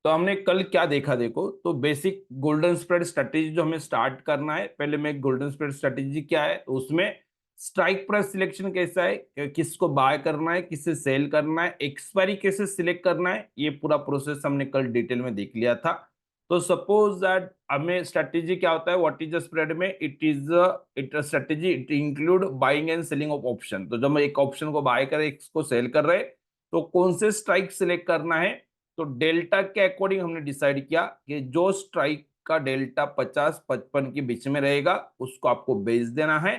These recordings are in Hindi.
तो हमने कल क्या देखा, देखो तो बेसिक गोल्डन स्प्रेड स्ट्रेटेजी जो हमें स्टार्ट करना है, पहले मैं गोल्डन स्प्रेड स्ट्रेटेजी क्या है, तो उसमें स्ट्राइक प्राइस सिलेक्शन कैसा है, किसको बाय करना है, किसे सेल करना है, एक्सपायरी कैसे सिलेक्ट करना है, ये पूरा प्रोसेस हमने कल डिटेल में देख लिया था। तो सपोज दैट हमें स्ट्रेटेजी क्या होता है, व्हाट इज द स्प्रेड में, it strategy it include buying and selling of option. तो जब हम एक ऑप्शन को बाय कर रहे, इसको सेल कर रहे, तो कौन से स्ट्राइक सिलेक्ट करना है। तो डेल्टा के अकॉर्डिंग हमने डिसाइड किया कि जो स्ट्राइक का डेल्टा 50-55 के बीच में रहेगा उसको आपको बेच देना है,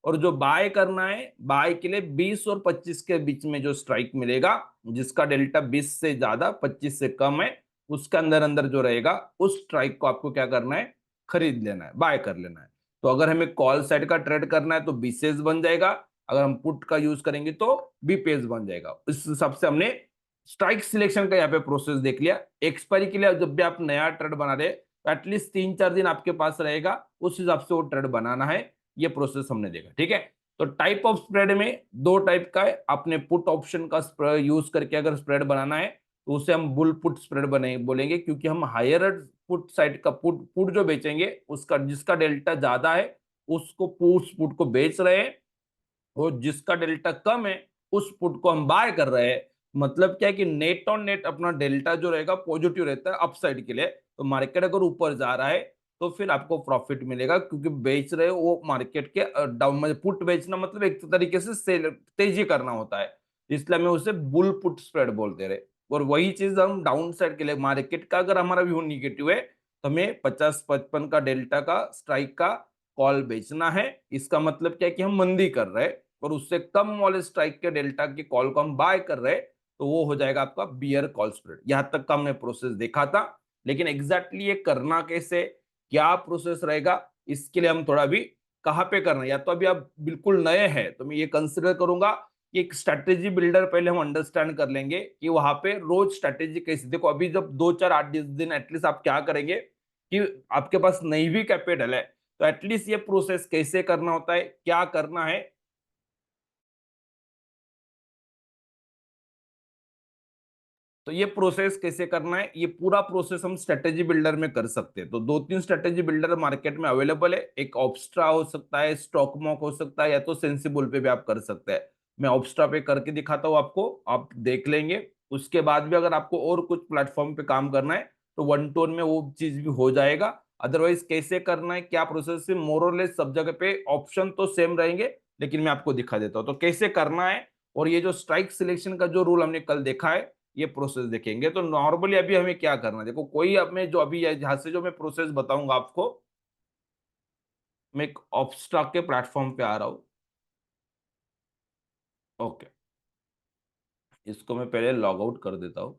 और जो बाय करना है, बाय के लिए 20 और 25 के बीच में जो स्ट्राइक मिलेगा, जिसका डेल्टा 20 से ज्यादा 25 से कम है, उसका अंदर अंदर जो रहेगा उस स्ट्राइक को आपको क्या करना है, खरीद लेना है, बाय कर लेना है। तो अगर हमें कॉल साइड का ट्रेड करना है तो बीसीएस बन जाएगा, अगर हम पुट का यूज करेंगे तो बीपीएस बन जाएगा। इस हिसाब से हमने स्ट्राइक सिलेक्शन का यहाँ पे प्रोसेस देख लिया। एक्सपायरी के लिए जब भी आप नया ट्रेड बना रहे तो एटलीस्ट 3-4 दिन आपके पास रहेगा, उस हिसाब से वो ट्रेड बनाना है। ये प्रोसेस हमने देखा, ठीक है। तो टाइप ऑफ स्प्रेड में दो टाइप का है। आपने पुट ऑप्शन का यूज करके अगर स्प्रेड बनाना है तो उसे हम बुल पुट स्प्रेड बने बोलेंगे, क्योंकि हम हायर पुट साइड का पुट पुट जो बेचेंगे उसका जिसका डेल्टा ज्यादा है उसको उस पुट को बेच रहे हैं, और जिसका डेल्टा कम है उस पुट को हम बाय कर रहे हैं। मतलब क्या है कि नेट ऑन नेट अपना डेल्टा जो रहेगा पॉजिटिव रहता है अपसाइड के लिए। तो मार्केट अगर ऊपर जा रहा है तो फिर आपको प्रॉफिट मिलेगा, क्योंकि बेच रहे हो वो मार्केट के डाउन में। पुट बेचना मतलब एक तरीके से सेल तेजी करना होता है, इसलिए हमें उसे बुल पुट स्प्रेड बोलते रहे। और वही चीज हम डाउन साइड के लिए, मार्केट का अगर हमारा व्यू निगेटिव है तो हमें 50-55 का डेल्टा का स्ट्राइक का कॉल बेचना है। इसका मतलब क्या है कि हम मंदी कर रहे हैं, और उससे कम वाले स्ट्राइक के डेल्टा के कॉल को हम बाय कर रहे हैं, तो वो हो जाएगा आपका बियर कॉल स्प्रेड। यहां तक का हमने प्रोसेस देखा था। लेकिन एग्जैक्टली ये करना कैसे, क्या प्रोसेस रहेगा, इसके लिए हम थोड़ा भी कहाँ पे करना है, या तो अभी आप बिल्कुल नए हैं तो मैं ये कंसिडर करूंगा कि एक स्ट्रेटेजी बिल्डर पहले हम अंडरस्टैंड कर लेंगे कि वहां पे रोज स्ट्रेटेजी कैसे। देखो अभी जब 2-4-8 दिन एटलीस्ट आप क्या करेंगे कि आपके पास नई भी कैपिटल है, तो एटलीस्ट ये प्रोसेस कैसे करना होता है, क्या करना है, तो ये प्रोसेस कैसे करना है, ये पूरा प्रोसेस हम स्ट्रेटेजी बिल्डर में कर सकते हैं। तो 2-3 स्ट्रेटेजी बिल्डर मार्केट में अवेलेबल है। एक ऑब्स्ट्रा हो सकता है, स्टॉकमॉक हो सकता है, या तो सेंसिबल पे भी आप कर सकते हैं। मैं ऑब्स्ट्रा पे करके दिखाता हूँ आपको, आप देख लेंगे। उसके बाद भी अगर आपको और कुछ प्लेटफॉर्म पे काम करना है तो वन टोन में वो चीज भी हो जाएगा। अदरवाइज कैसे करना है, क्या प्रोसेस है, मोर और लेस सब जगह पे ऑप्शन तो सेम रहेंगे, लेकिन मैं आपको दिखा देता हूँ तो कैसे करना है। और ये जो स्ट्राइक सिलेक्शन का जो रूल हमने कल देखा है, ये प्रोसेस देखेंगे। तो नॉर्मली अभी हमें क्या करना है, देखो कोई अब मैं जो अभी यहाँ से जो मैं प्रोसेस बताऊंगा आपको, मैं एक ऑब्स्ट्रैक्ट के प्लेटफॉर्म पे आ रहा हूँ। ओके, इसको मैं पहले लॉग आउट कर देता हूँ।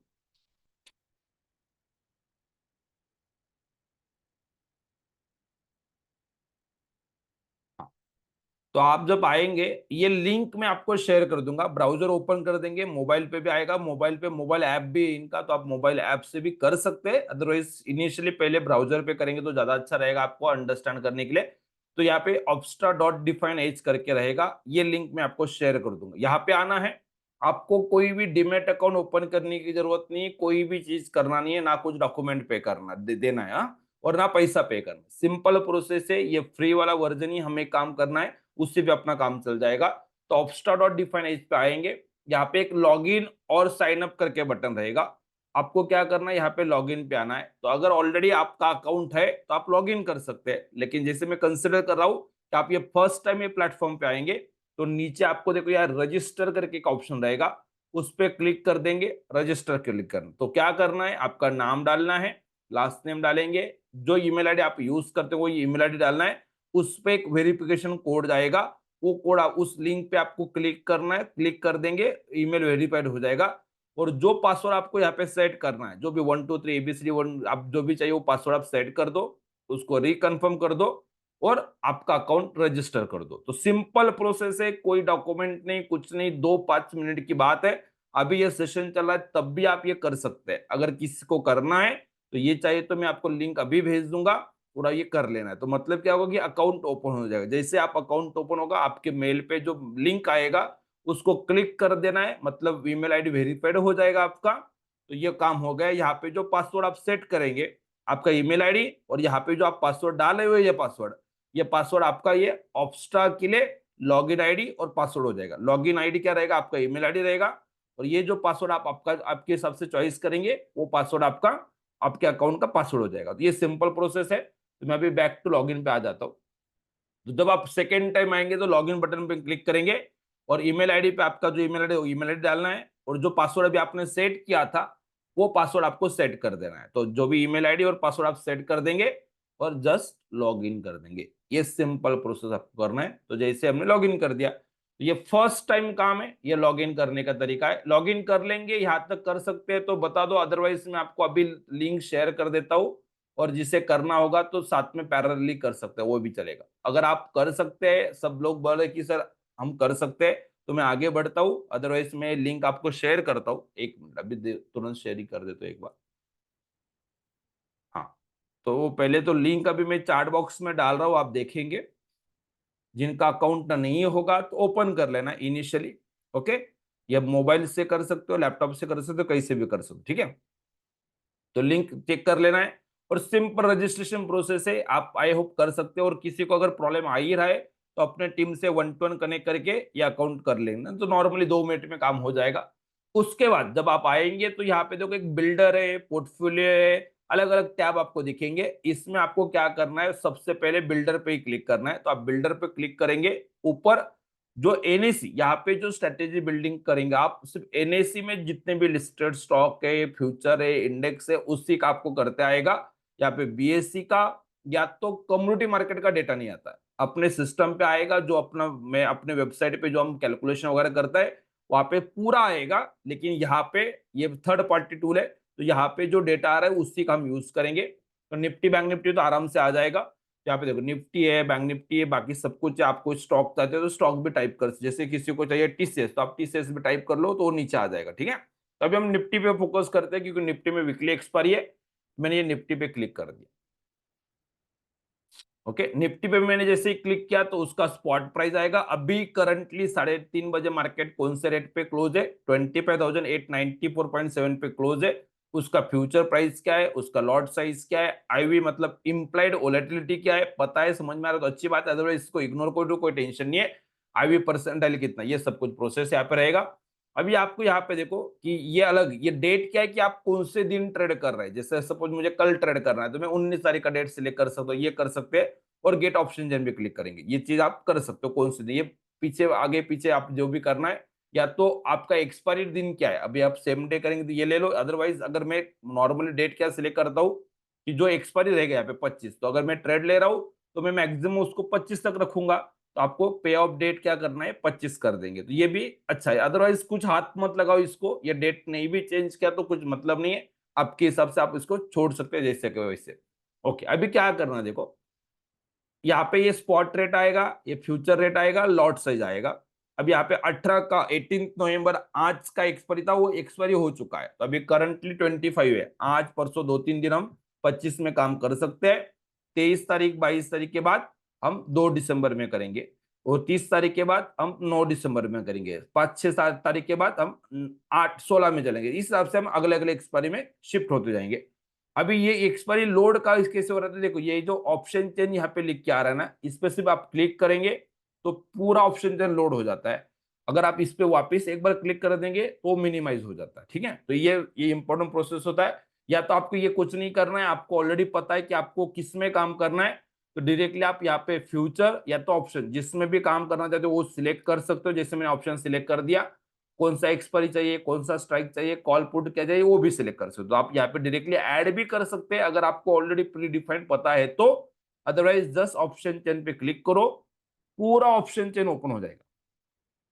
तो आप जब आएंगे, ये लिंक मैं आपको शेयर कर दूंगा, ब्राउजर ओपन कर देंगे, मोबाइल पे भी आएगा, मोबाइल पे मोबाइल ऐप भी है इनका, तो आप मोबाइल ऐप से भी कर सकते हैं। अदरवाइज इनिशियली पहले ब्राउजर पे करेंगे तो ज्यादा अच्छा रहेगा आपको अंडरस्टैंड करने के लिए। तो यहाँ पे ऑब्स्ट्रा डॉट डिफाइन एज करके रहेगा, ये लिंक मैं आपको शेयर कर दूंगा। यहाँ पे आना है, आपको कोई भी डीमेट अकाउंट ओपन करने की जरूरत नहीं, कोई भी चीज करना नहीं है, ना कुछ डॉक्यूमेंट पे करना देना है, हाँ? और ना पैसा पे करना। सिंपल प्रोसेस है, ये फ्री वाला वर्जन ही हमें काम करना है, उससे भी अपना काम चल जाएगा। तो ऑब्स्टा डॉट डिफाइन एज पे आएंगे, यहाँ पे एक लॉगिन और साइन अप करके बटन रहेगा। आपको क्या करना है, यहाँ पे लॉगिन पे आना है। तो अगर ऑलरेडी आपका अकाउंट है तो आप लॉगिन कर सकते हैं, लेकिन जैसे मैं कंसिडर कर रहा हूँ कि आप ये फर्स्ट टाइम ये प्लेटफॉर्म पे आएंगे, तो नीचे आपको देखो यार रजिस्टर करके एक ऑप्शन रहेगा, उस पर क्लिक कर देंगे। रजिस्टर क्लिक करना, तो क्या करना है, आपका नाम डालना है, लास्ट नेम डालेंगे, जो ईमेल आईडी आप यूज करते हो वो ईमेल आईडी डालना है। उस पे एक वेरिफिकेशन कोड जाएगा, वो कोड उस लिंक पे आपको क्लिक करना है, क्लिक कर देंगे, ईमेल वेरीफाइड हो जाएगा। और जो पासवर्ड आपको यहाँ पे सेट करना है, जो भी 1 2 3 ABCD 1 आप जो भी चाहिए वो पासवर्ड आप सेट कर दो, उसको रिकन्फर्म कर दो, और आपका अकाउंट रजिस्टर कर दो। तो सिंपल प्रोसेस है, कोई डॉक्यूमेंट नहीं, कुछ नहीं, 2-5 मिनट की बात है। अभी ये सेशन चल रहा है तब भी आप ये कर सकते हैं। अगर किसी को करना है तो ये चाहिए तो मैं आपको लिंक अभी भेज दूंगा, पूरा ये कर लेना है। तो मतलब क्या होगा कि अकाउंट ओपन हो जाएगा। जैसे आप अकाउंट ओपन होगा, आपके मेल पे जो लिंक आएगा उसको क्लिक कर देना है, मतलब ईमेल आईडी वेरीफाइड हो जाएगा आपका। तो ये काम हो गया। यहाँ पे जो पासवर्ड आप सेट करेंगे, आपका ईमेल आईडी, और यहाँ पे जो आप पासवर्ड डाले हुए ये पासवर्ड आपका ये ऑब्स्ट्रा के लिए लॉगिन आईडी और पासवर्ड हो जाएगा। लॉगिन आईडी क्या रहेगा, आपका ईमेल आईडी रहेगा, और ये जो पासवर्ड आपके हिसाब से चॉइस करेंगे वो पासवर्ड आपका आपके अकाउंट का पासवर्ड हो जाएगा। तो ये सिंपल प्रोसेस है। तो मैं अभी बैक टू लॉगिन पे आ जाता हूँ। तो जब आप सेकेंड टाइम आएंगे तो लॉगिन बटन पे क्लिक करेंगे, और ईमेल आईडी पे आपका जो ईमेल आईडी वो ईमेल आईडी डालना है, और जो पासवर्ड अभी आपने सेट किया था वो पासवर्ड आपको सेट कर देना है। तो जो भी ईमेल आईडी और पासवर्ड आप सेट कर देंगे और जस्ट लॉग इन कर देंगे। ये सिंपल प्रोसेस आपको करना है। तो जैसे हमने लॉग इन कर दिया, तो ये फर्स्ट टाइम काम है, ये लॉग इन करने का तरीका है। लॉग इन कर लेंगे, यहाँ तक कर सकते हैं तो बता दो, अदरवाइज मैं आपको अभी लिंक शेयर कर देता हूँ, और जिसे करना होगा तो साथ में पैरेलली कर सकते हैं, वो भी चलेगा। अगर आप कर सकते हैं, सब लोग बोले कि सर हम कर सकते हैं, तो मैं आगे बढ़ता हूँ, अदरवाइज मैं लिंक आपको शेयर करता हूँ। एक मिनट, अभी तुरंत शेयर ही कर देता हूँ एक बार। हाँ, तो पहले तो लिंक अभी मैं चैट बॉक्स में डाल रहा हूँ, आप देखेंगे। जिनका अकाउंट नहीं होगा तो ओपन कर लेना इनिशियली। ओके, ये मोबाइल से कर सकते हो, लैपटॉप से कर सकते हो, कहीं से भी कर सकते हो, ठीक है। तो लिंक चेक कर लेना है, और सिंपल रजिस्ट्रेशन प्रोसेस है, आप आई होप कर सकते हो। और किसी को अगर प्रॉब्लम आ ही रहा है तो अपने टीम से 1-to-1 कनेक्ट करके ये अकाउंट कर लेना, तो नॉर्मली 2 मिनट में काम हो जाएगा। उसके बाद जब आप आएंगे तो यहाँ पे देखो एक बिल्डर है, पोर्टफोलियो है, अलग अलग टैब आपको दिखेंगे। इसमें आपको क्या करना है, सबसे पहले बिल्डर पे ही क्लिक करना है। तो आप बिल्डर पे क्लिक करेंगे, ऊपर जो एनएसी, यहाँ पे जो स्ट्रेटेजी बिल्डिंग करेंगे आप, सिर्फ एनएसी में जितने भी लिस्टेड स्टॉक है, फ्यूचर है, इंडेक्स है, उसी का आपको करते आएगा। यहाँ पे बीएससी का या तो कम्युनिटी मार्केट का डेटा नहीं आता है, अपने सिस्टम पे आएगा। जो अपना मैं अपने वेबसाइट पे जो हम कैलकुलेशन वगैरह करता है वहां पे पूरा आएगा, लेकिन यहाँ पे ये थर्ड पार्टी टूल है, तो यहाँ पे जो डेटा आ रहा है उसी का हम यूज करेंगे। तो निफ्टी बैंक निफ्टी तो आराम से आ जाएगा। यहाँ पे देखो निफ्टी है, बैंक निफ्टी है, बाकी सब कुछ है। आपको स्टॉक चाहते हो तो स्टॉक भी टाइप कर, जैसे किसी को चाहिए टीसीएस तो आप टीसीएस भी टाइप कर लो तो वो नीचे आ जाएगा, ठीक है। तो अभी हम निफ्टी पे फोकस करते हैं, क्योंकि निफ्टी में वीकली एक्सपायरी है। मैंने ये निफ्टी पे क्लिक कर दिया। ओके, निफ्टी पे मैंने जैसे ही क्लिक किया तो उसका स्पॉट प्राइस आएगा। अभी करंटली 3:30 बजे मार्केट कौन से रेट पे क्लोज है, 25,894.7 पे क्लोज है। उसका फ्यूचर प्राइस क्या है, उसका लॉट साइज क्या है, आईवी मतलब इम्प्लाइड वोलेटिलिटी क्या है, पता है, समझ में आ रहा है तो अच्छी बात है, अदरवाइज इसको इग्नोर कर दो, कोई टेंशन नहीं है। आईवी परसेंटाइल कितना, ये सब कुछ प्रोसेस यहाँ पे रहेगा। अभी आपको यहाँ पे देखो कि ये अलग, ये डेट क्या है कि आप कौन से दिन ट्रेड कर रहे हैं। जैसे सपोज मुझे कल ट्रेड करना है तो मैं 19 तारीख का डेट सिलेक्ट कर सकता हूँ, ये कर सकते हैं। और गेट ऑप्शन जन भी क्लिक करेंगे, ये चीज आप कर सकते हो कौन से दिन, ये पीछे आगे पीछे आप जो भी करना है। या तो आपका एक्सपायरी दिन क्या है, अभी आप सेम डे करेंगे तो ये ले लो, अदरवाइज अगर मैं नॉर्मली डेट क्या सिलेक्ट करता हूँ कि जो एक्सपायरी रहेगा यहाँ पे 25, तो अगर मैं ट्रेड ले रहा हूँ तो मैं मैक्सिमम उसको 25 तक रखूंगा। तो आपको पे ऑफ डेट क्या करना है, 25 कर देंगे, तो ये भी अच्छा है। अदरवाइज कुछ हाथ मत लगाओ इसको, ये डेट नहीं भी चेंज किया तो कुछ मतलब नहीं है, आपके हिसाब से आप इसको छोड़ सकते हैं जैसे कि वैसे। ओके, अभी क्या करना है देखो, यहाँ पे ये स्पॉट रेट आएगा, ये फ्यूचर रेट आएगा, लॉट साइज आएगा। अब यहाँ पे 18 नवंबर आज का एक्सपायरी था, वो एक्सपायरी हो चुका है। तो अभी करंटली 25 है, आज परसों 2-3 दिन हम 25 में काम कर सकते हैं। 23 तारीख 22 तारीख के बाद हम 2 दिसंबर में करेंगे, और 30 तारीख के बाद हम 9 दिसंबर में करेंगे, 5-6-7 तारीख के बाद हम 8-16 में चलेंगे। इस हिसाब से हम अगले अगले एक्सपायरी में शिफ्ट होते जाएंगे। अभी ये एक्सपायरी लोड का इस कैसे हो रहा था देखो, ये जो ऑप्शन चेंज यहाँ पे लिख के आ रहा है ना, इस पे सिर्फ आप क्लिक करेंगे तो पूरा ऑप्शन चेंज लोड हो जाता है। अगर आप इस पे वापस एक बार क्लिक कर देंगे तो मिनिमाइज हो जाता है, ठीक है। तो ये इंपॉर्टेंट प्रोसेस होता है। या तो आपको ये कुछ नहीं करना है, आपको ऑलरेडी पता है कि आपको किस में काम करना है, तो डायरेक्टली आप यहाँ पे फ्यूचर या तो ऑप्शन जिसमें भी काम करना चाहते हो वो सिलेक्ट कर सकते हो। जैसे मैंने ऑप्शन सिलेक्ट कर दिया, कौन सा एक्सपायरी चाहिए, कौन सा स्ट्राइक चाहिए, कॉल पुट क्या चाहिए, वो भी सिलेक्ट कर सकते हो। तो आप यहाँ पे डायरेक्टली ऐड भी कर सकते हैं अगर आपको ऑलरेडी प्री डिफाइंड पता है तो। अदरवाइज जस्ट ऑप्शन चेन पे क्लिक करो, पूरा ऑप्शन चेन ओपन हो जाएगा।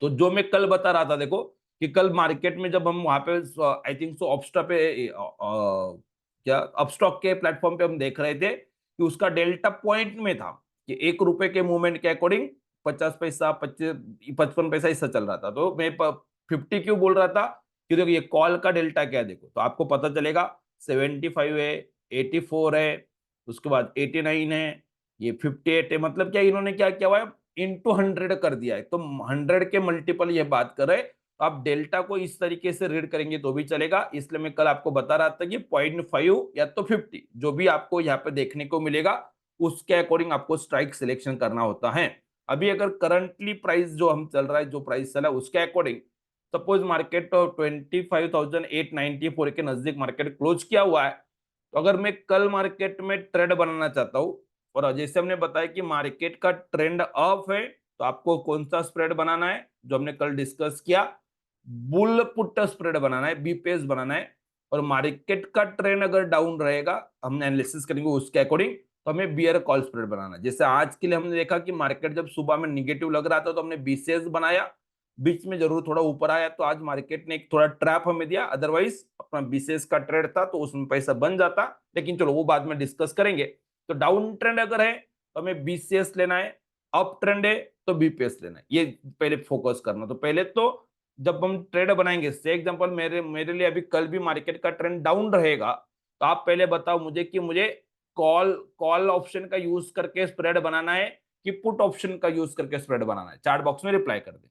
तो जो मैं कल बता रहा था देखो, कि कल मार्केट में जब हम वहां पे आई थिंक सो ऑप्स्टा पे क्या अपस्टॉक के प्लेटफॉर्म पे हम देख रहे थे कि उसका डेल्टा पॉइंट में था कि 1 रुपए के मूवमेंट के अकॉर्डिंग 50 पैसा 55 पैसा ऐसा चल रहा था। तो मैं 50 क्यों बोल रहा था कि देखो ये कॉल का डेल्टा क्या है देखो, तो आपको पता चलेगा 75 है, 84 है, उसके बाद 89 है, ये 58 है। मतलब क्या इन्होंने क्या किया हुआ है, इंटू 100 कर दिया है। तो 100 के मल्टीपल ये बात कर रहे हैं। तो आप डेल्टा को इस तरीके से रीड करेंगे तो भी चलेगा। इसलिए मैं कल आपको बता रहा था कि 0.5 या तो 50 जो भी आपको यहाँ पे देखने को मिलेगा उसके अकॉर्डिंग आपको स्ट्राइक सिलेक्शन करना होता है। अभी अगर करंटली प्राइस जो हम चल रहा है, जो प्राइस चला उसके अकॉर्डिंग सपोज मार्केट 25,894 के नजदीक मार्केट क्लोज किया हुआ है, तो अगर मैं कल मार्केट में ट्रेड बनाना चाहता हूँ और जैसे हमने बताया कि मार्केट का ट्रेंड अप है, तो आपको कौन सा स्प्रेड बनाना है जो हमने कल डिस्कस किया, बुल पुट स्प्रेड बनाना है, बीपीएस बनाना है। और मार्केट का ट्रेंड अगर डाउन रहेगा, हमने एनालिसिस करेंगे उसके अकॉर्डिंग, तो हमें बियर कॉल स्प्रेड बनाना है। जैसे आज के लिए हमने देखा कि मार्केट जब सुबह में निगेटिव लग रहा था तो हमने बीसीएस बनाया, बीच में जरूर थोड़ा ऊपर आया तो आज मार्केट ने एक थोड़ा ट्रैप हमें दिया, अदरवाइज अपना बीसीएस का ट्रेड था तो उसमें पैसा बन जाता। लेकिन चलो वो बाद में डिस्कस करेंगे। तो डाउन ट्रेंड अगर है तो हमें बीसीएस लेना है, अप ट्रेंड है तो बीपीएस लेना है, ये पहले फोकस करना। तो पहले तो जब हम ट्रेड बनाएंगे, से एग्जांपल मेरे मेरे लिए अभी कल भी मार्केट का ट्रेंड डाउन रहेगा, तो आप पहले बताओ मुझे कि मुझे कॉल कॉल ऑप्शन का यूज करके स्प्रेड बनाना है कि पुट ऑप्शन का यूज करके स्प्रेड बनाना है, चार्ट बॉक्स में रिप्लाई कर दे।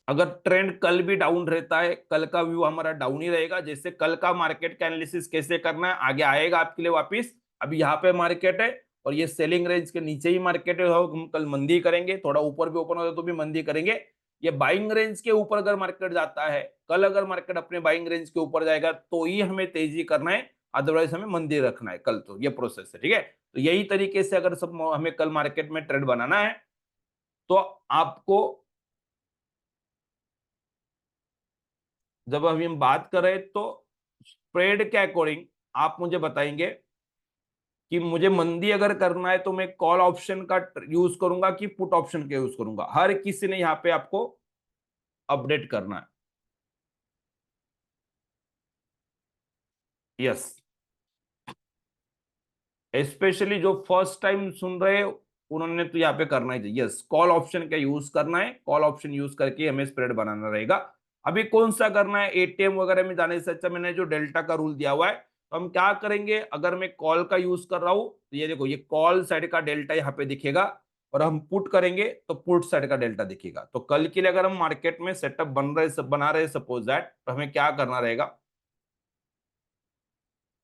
अगर ट्रेंड कल भी डाउन रहता है, कल का व्यू हमारा डाउन ही रहेगा। जैसे कल का मार्केट का एनालिसिस कैसे करना है आगे आएगा आपके लिए वापिस। अभी यहाँ पे मार्केट है और ये सेलिंग रेंज के नीचे ही मार्केट है, हम कल मंदी करेंगे, थोड़ा ऊपर भी ओपन होता तो भी मंदी करेंगे। ये बाइंग रेंज के ऊपर अगर मार्केट जाता है, कल अगर मार्केट अपने बाइंग रेंज के ऊपर जाएगा तो ही हमें तेजी करना है, अदरवाइज हमें मंदी रखना है कल। तो ये प्रोसेस है, ठीक है। तो यही तरीके से अगर सब हमें कल मार्केट में ट्रेड बनाना है तो आपको, जब अभी हम बात करें तो स्प्रेड के अकॉर्डिंग आप मुझे बताएंगे कि मुझे मंदी अगर करना है तो मैं कॉल ऑप्शन का यूज करूंगा कि पुट ऑप्शन का यूज करूंगा। हर किसी ने यहाँ पे आपको अपडेट करना है। यस, स्पेशली जो फर्स्ट टाइम सुन रहे हैं उन्होंने तो यहाँ पे करना ही चाहिए। यस, कॉल ऑप्शन का यूज करना है, कॉल ऑप्शन यूज करके हमें स्प्रेड बनाना रहेगा। अभी कौन सा करना है, एटीएम वगैरह में जाने से अच्छा मैंने जो डेल्टा का रूल दिया हुआ है, तो हम क्या करेंगे, अगर मैं कॉल का यूज कर रहा हूं तो ये देखो, ये कॉल साइड का डेल्टा यहाँ पे दिखेगा, और हम पुट करेंगे तो पुट साइड का डेल्टा दिखेगा। तो कल के लिए अगर हम मार्केट में सेटअप बना रहे सपोज दैट, तो हमें क्या करना रहेगा,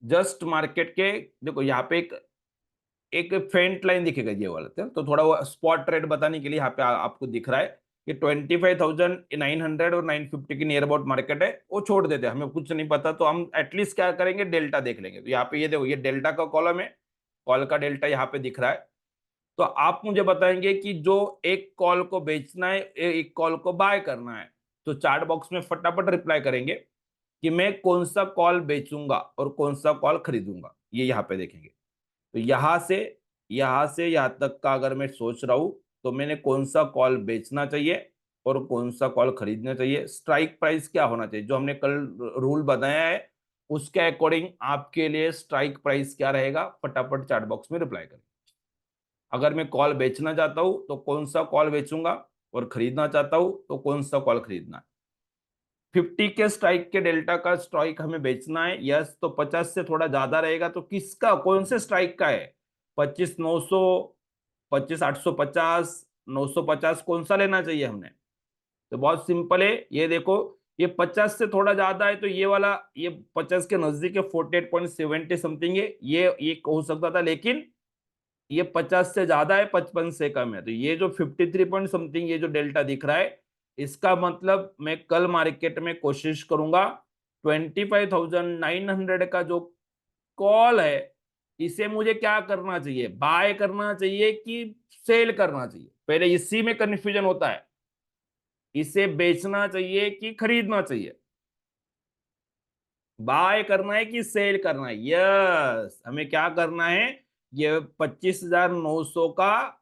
जस्ट मार्केट के देखो यहाँ पे एक एक फेंट लाइन दिखेगा ये वाला, तो थोड़ा वो स्पॉट रेट बताने के लिए यहाँ पे आपको दिख रहा है कि 25,900 और 950 की नियर अबाउट मार्केट है, वो छोड़ देते हैं, हमें कुछ नहीं पता तो हम एटलीस्ट क्या करेंगे, डेल्टा देख लेंगे। तो यहाँ पे ये देखो, ये डेल्टा का कॉलम है, कॉल का डेल्टा यहाँ पे दिख रहा है। तो आप मुझे बताएंगे कि जो एक कॉल को बेचना है, एक कॉल को बाय करना है, तो चार्ट बॉक्स में फटाफट रिप्लाई करेंगे कि मैं कौन सा कॉल बेचूंगा और कौन सा कॉल खरीदूंगा, ये यहाँ पे देखेंगे। तो यहां से यहां तक का अगर मैं सोच रहा हूं तो मैंने कौन सा कॉल बेचना चाहिए और कौन सा कॉल खरीदना चाहिए, स्ट्राइक प्राइस क्या होना चाहिए, जो हमने कल रूल बताया है उसके अकॉर्डिंग आपके लिए स्ट्राइक प्राइस क्या रहेगा, फटाफट चैट बॉक्स में रिप्लाई करें। अगर मैं कॉल बेचना चाहता हूं तो कौन सा कॉल बेचूंगा और खरीदना चाहता हूं तो कौन सा कॉल खरीदना है। 50 के स्ट्राइक के डेल्टा का स्ट्राइक हमें बेचना है, यस। तो 50 से थोड़ा ज्यादा रहेगा तो किसका, कौन से स्ट्राइक का है, 25,900, 25,850, 950, कौन सा लेना चाहिए हमने। तो बहुत सिंपल है, ये देखो, ये 50 से थोड़ा ज्यादा है तो ये वाला, ये 50 के नजदीक है, 48.70 समथिंग है, ये हो सकता था, लेकिन ये 50 से ज्यादा है, 55 से कम है। तो ये जो 53 पॉइंट समथिंग, ये जो डेल्टा दिख रहा है, इसका मतलब मैं कल मार्केट में कोशिश करूंगा 25,900 का जो कॉल है, इसे मुझे क्या करना चाहिए, बाय करना चाहिए कि सेल करना चाहिए। पहले इसी में कंफ्यूजन होता है, इसे बेचना चाहिए कि खरीदना चाहिए, बाय करना है कि सेल करना है। यस, हमें क्या करना है, ये 25,900 का